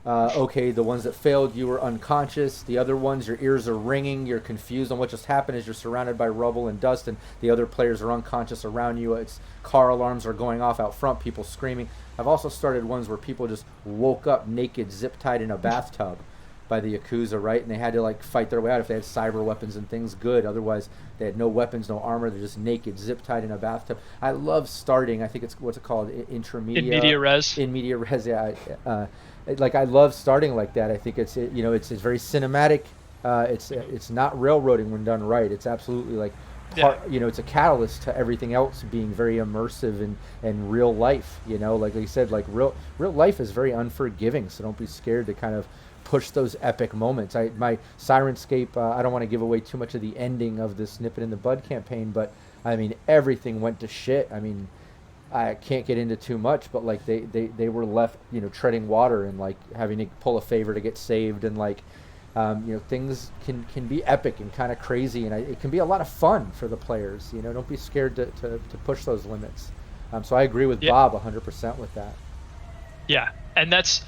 Okay, the ones that failed, you were unconscious. The other ones, your ears are ringing. You're confused on what just happened as you're surrounded by rubble and dust, and the other players are unconscious around you. It's car alarms are going off out front, people screaming. I've also started ones where people just woke up naked, zip-tied in a bathtub by the Yakuza, right? And they had to fight their way out. If they had cyber weapons and things, good. Otherwise, they had no weapons, no armor. They're just naked, zip-tied in a bathtub. I love starting, I think it's, what's it called? In media res. In media res, yeah. I love starting like that. I think it's very cinematic. It's not railroading when done right. It's absolutely it's a catalyst to everything else being very immersive and real life. Like you said, real life is very unforgiving. So don't be scared to kind of push those epic moments. My Sirenscape, I don't want to give away too much of the ending of this Nip It in the Bud campaign, but I mean, everything went to shit. I mean, I can't get into too much, but like they were left, treading water and like having to pull a favor to get saved, and like, things can be epic and kind of crazy, and it can be a lot of fun for the players. Don't be scared to push those limits. So I agree with Bob 100% with that. Yeah, and that's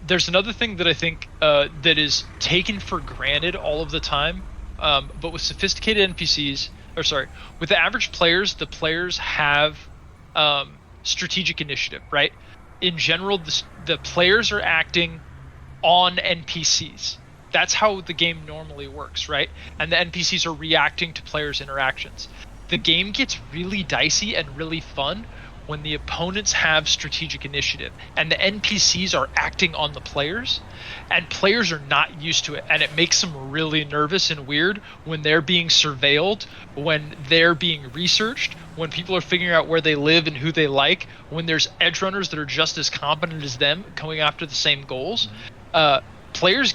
there's another thing that I think that is taken for granted all of the time, but with sophisticated NPCs, or sorry, with the average players, the players have strategic initiative, right? In general, the players are acting on NPCs. That's how the game normally works, right? And the NPCs are reacting to players' interactions. The game gets really dicey and really fun when the opponents have strategic initiative and the NPCs are acting on the players, and players are not used to it, and it makes them really nervous and weird when they're being surveilled, when they're being researched, when people are figuring out where they live and who they like, when there's edgerunners that are just as competent as them going after the same goals. Players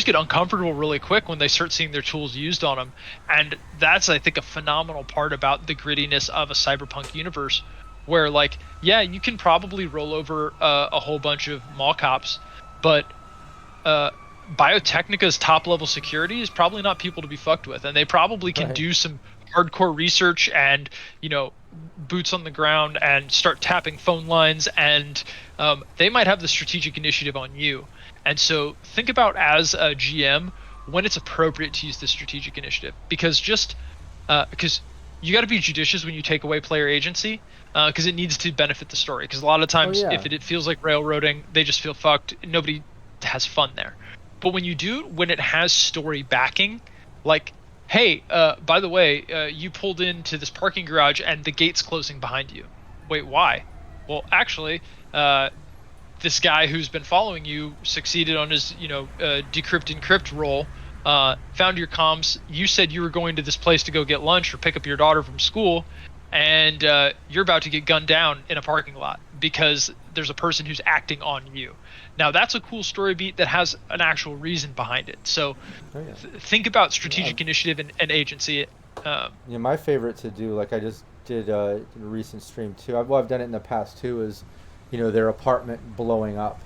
get uncomfortable really quick when they start seeing their tools used on them, and that's, I think, a phenomenal part about the grittiness of a cyberpunk universe, where, like, yeah, you can probably roll over a whole bunch of mall cops, but Biotechnica's top level security is probably not people to be fucked with, and they probably can do some hardcore research and boots on the ground and start tapping phone lines, and they might have the strategic initiative on you. And so think about, as a GM, when it's appropriate to use the strategic initiative, because you got to be judicious when you take away player agency, because it needs to benefit the story. Because a lot of times, if it feels like railroading, they just feel fucked. Nobody has fun there. But when you do, when it has story backing, like, hey, by the way, you pulled into this parking garage and the gate's closing behind you. Wait, why? Well, actually, this guy who's been following you succeeded on his, decrypt encrypt roll, found your comms. You said you were going to this place to go get lunch or pick up your daughter from school, and you're about to get gunned down in a parking lot because there's a person who's acting on you. Now, that's a cool story beat that has an actual reason behind it. So think about strategic initiative and agency. My favorite to do, like I just did in a recent stream too, I've done it in the past too, is their apartment blowing up,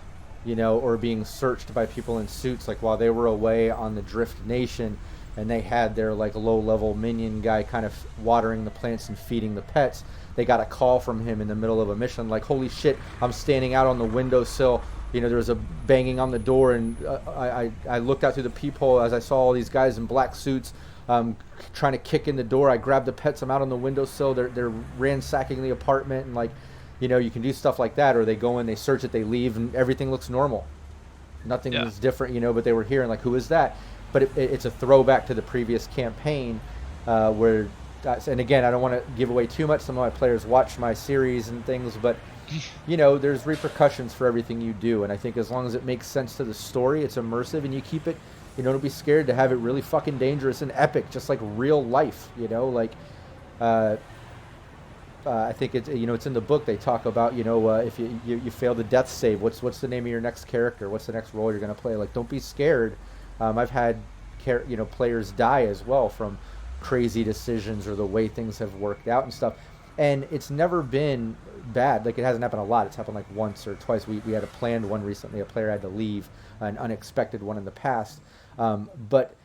or being searched by people in suits, like while they were away on the Drift Nation, and they had their like low-level minion guy kind of watering the plants and feeding the pets. They got a call from him in the middle of a mission, like, holy shit, I'm standing out on the windowsill. There was a banging on the door, and I looked out through the peephole as I saw all these guys in black suits trying to kick in the door. I grabbed the pets. I'm out on the windowsill. They're ransacking the apartment, and like, you can do stuff like that. Or they go in, they search it, they leave, and everything looks normal. Nothing is different, but they were here, and like, who is that? But it's a throwback to the previous campaign where, and again, I don't want to give away too much. Some of my players watch my series and things, but there's repercussions for everything you do, and I think as long as it makes sense to the story, it's immersive, and you keep it, don't be scared to have it really fucking dangerous and epic, just like real life, like I think it's it's in the book. They talk about if you fail the death save, what's the name of your next character, what's the next role you're going to play. Like, don't be scared. I've had players die as well from crazy decisions or the way things have worked out and stuff, and it's never been bad. Like, it hasn't happened a lot. It's happened like once or twice. We had a planned one recently. A player had to leave, an unexpected one in the past. But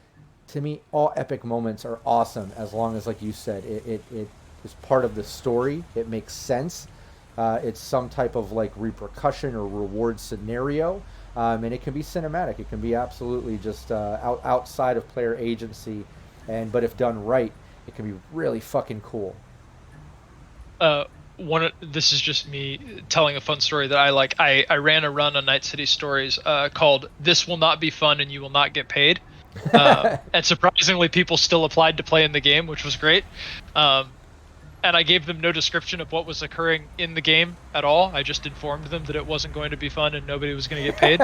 to me, all epic moments are awesome as long as, like you said, it is part of the story. It makes sense. It's some type of like repercussion or reward scenario, and it can be cinematic. It can be absolutely just outside of player agency, but if done right, it can be really fucking cool. This is just me telling a fun story that I like. I ran a run on Night City Stories called "This Will Not Be Fun and You Will Not Get Paid," and surprisingly, people still applied to play in the game, which was great. And I gave them no description of what was occurring in the game at all. I just informed them that it wasn't going to be fun and nobody was going to get paid.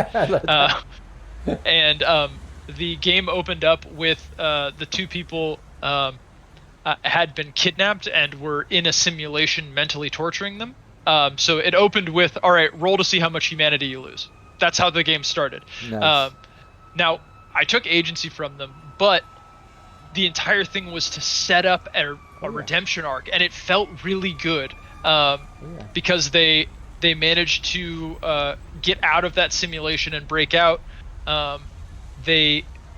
And the game opened up with the two people had been kidnapped and were in a simulation mentally torturing them. So it opened with, all right, roll to see how much humanity you lose. That's how the game started. Nice. Now, I took agency from them, but the entire thing was to set up a redemption arc, and it felt really good because they managed to get out of that simulation and break out.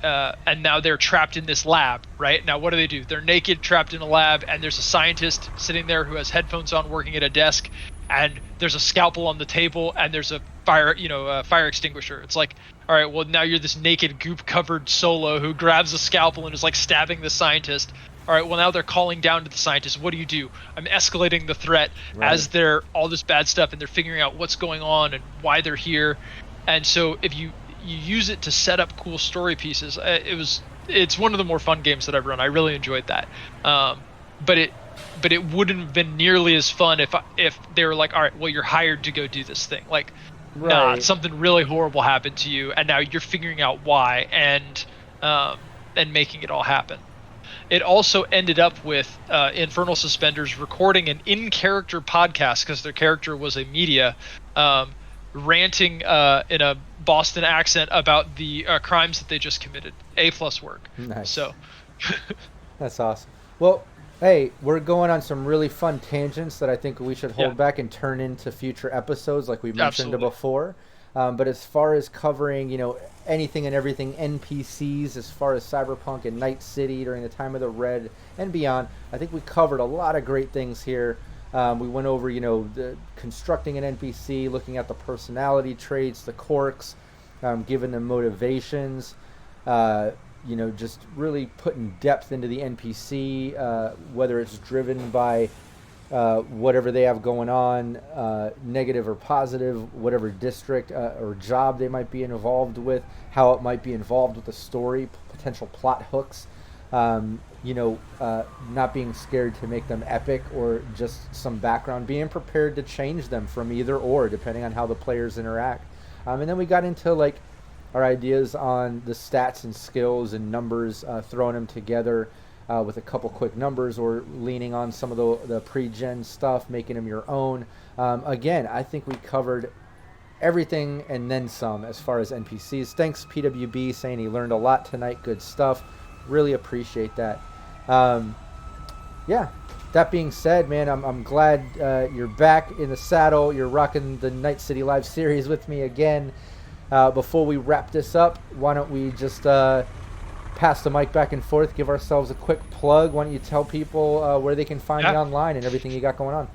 And now they're trapped in this lab, right? Now, what do? They're naked, trapped in a lab, and there's a scientist sitting there who has headphones on, working at a desk, and there's a scalpel on the table, and there's a fire extinguisher. It's like, all right, well, now you're this naked, goop-covered solo who grabs a scalpel and is like stabbing the scientist. All right, well, now they're calling down to the scientist. What do? I'm escalating the threat as they're all this bad stuff, and they're figuring out what's going on and why they're here. And so if you use it to set up cool story pieces, it's one of the more fun games that I've run. I really enjoyed that. But it wouldn't have been nearly as fun if they were like, all right, well, you're hired to go do this thing. Like, nah, something really horrible happened to you, and now you're figuring out why and making it all happen. It also ended up with Infernal Suspenders recording an in-character podcast because their character was a media, ranting in a Boston accent about the crimes that they just committed. A+ work. Nice. So that's awesome. Well, hey, we're going on some really fun tangents that I think we should hold back and turn into future episodes, like we mentioned before. But as far as covering, anything and everything NPCs, as far as Cyberpunk and Night City during the time of the Red and beyond, I think we covered a lot of great things here. We went over, the constructing an NPC, looking at the personality traits, the Corks, giving them motivations, just really putting depth into the NPC, whether it's driven by whatever they have going on, negative or positive, whatever district or job they might be involved with, how it might be involved with the story, potential plot hooks. Not being scared to make them epic or just some background, being prepared to change them from either or, depending on how the players interact. And then we got into our ideas on the stats and skills and numbers, throwing them together with a couple quick numbers or leaning on some of the pre-gen stuff, making them your own. Again, I think we covered everything and then some as far as NPCs. Thanks, PWB, saying he learned a lot tonight. Good stuff. Really appreciate that. That being said, man, I'm glad you're back in the saddle. You're rocking the Night City Live series with me again. Before we wrap this up, why don't we just pass the mic back and forth, give ourselves a quick plug. Why don't you tell people where they can find you online and everything you got going on?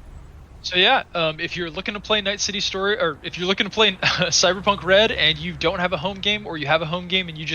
So if you're looking to play Night City Story, or if you're looking to play Cyberpunk Red and you don't have a home game, or you have a home game and you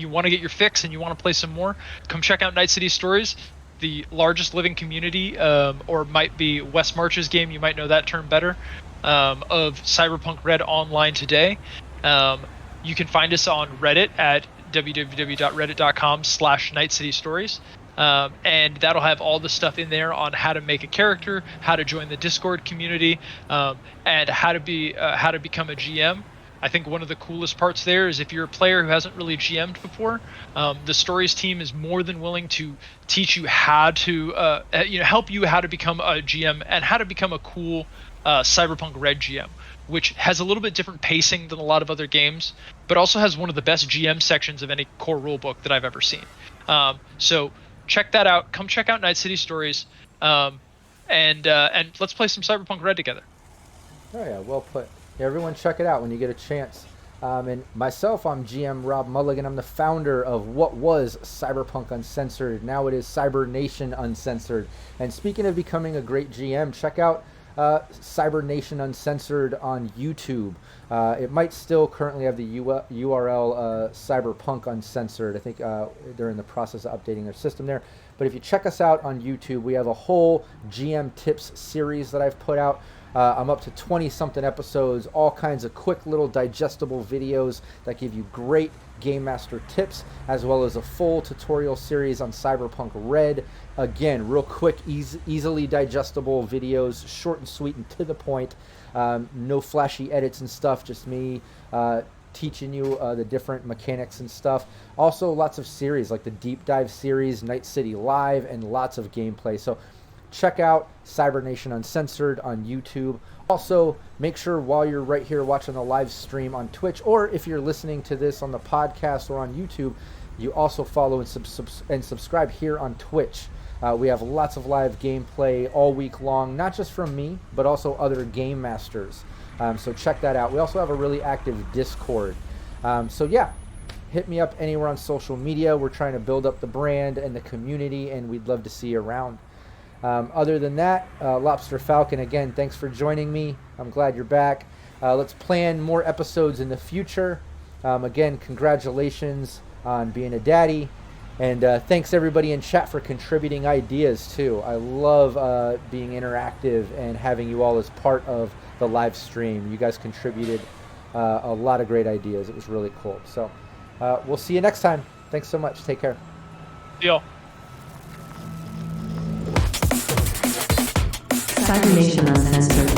want to get your fix and you want to play some more, come check out Night City Stories, the largest living community, or might be Wes March's game, you might know that term better, of Cyberpunk Red online today. You can find us on Reddit at www.reddit.com/nightcitystories. And that'll have all the stuff in there on how to make a character, how to join the Discord community, and how to become a GM. I think one of the coolest parts there is if you're a player who hasn't really GM'd before, the Stories team is more than willing to teach you how to, help you how to become a GM and how to become a cool Cyberpunk Red GM, which has a little bit different pacing than a lot of other games, but also has one of the best GM sections of any core rulebook that I've ever seen. So check that out. Come check out Night City Stories, and let's play some Cyberpunk Red together. Oh yeah, well put. Yeah, everyone check it out when you get a chance. And myself, I'm GM Rob Mulligan. I'm the founder of what was Cyberpunk Uncensored. Now it is Cyber Nation Uncensored. And speaking of becoming a great GM, check out Cyber Nation Uncensored on YouTube. It might still currently have the URL Cyberpunk Uncensored. I think they're in the process of updating their system there. But if you check us out on YouTube, we have a whole GM tips series that I've put out. I'm up to 20-something episodes, all kinds of quick little digestible videos that give you great Game Master tips, as well as a full tutorial series on Cyberpunk Red. Again, real quick, easily digestible videos, short and sweet and to the point. No flashy edits and stuff, just me teaching you the different mechanics and stuff. Also, lots of series like the Deep Dive series, Night City Live, and lots of gameplay. So check out Cyber Nation Uncensored on YouTube. Also, make sure while you're right here watching the live stream on Twitch, or if you're listening to this on the podcast or on YouTube, you also follow and subscribe here on Twitch. We have lots of live gameplay all week long, not just from me, but also other game masters. So check that out. We also have a really active Discord. So yeah, hit me up anywhere on social media. We're trying to build up the brand and the community, and we'd love to see you around. Other than that, Lobster Falcon, again, thanks for joining me. I'm glad you're back. Let's plan more episodes in the future. Again, congratulations on being a daddy. And thanks everybody in chat for contributing ideas too. I love being interactive and having you all as part of the live stream. You guys contributed a lot of great ideas. It was really cool. So we'll see you next time. Thanks so much. Take care. Deal. Cyber Nation Uncensored.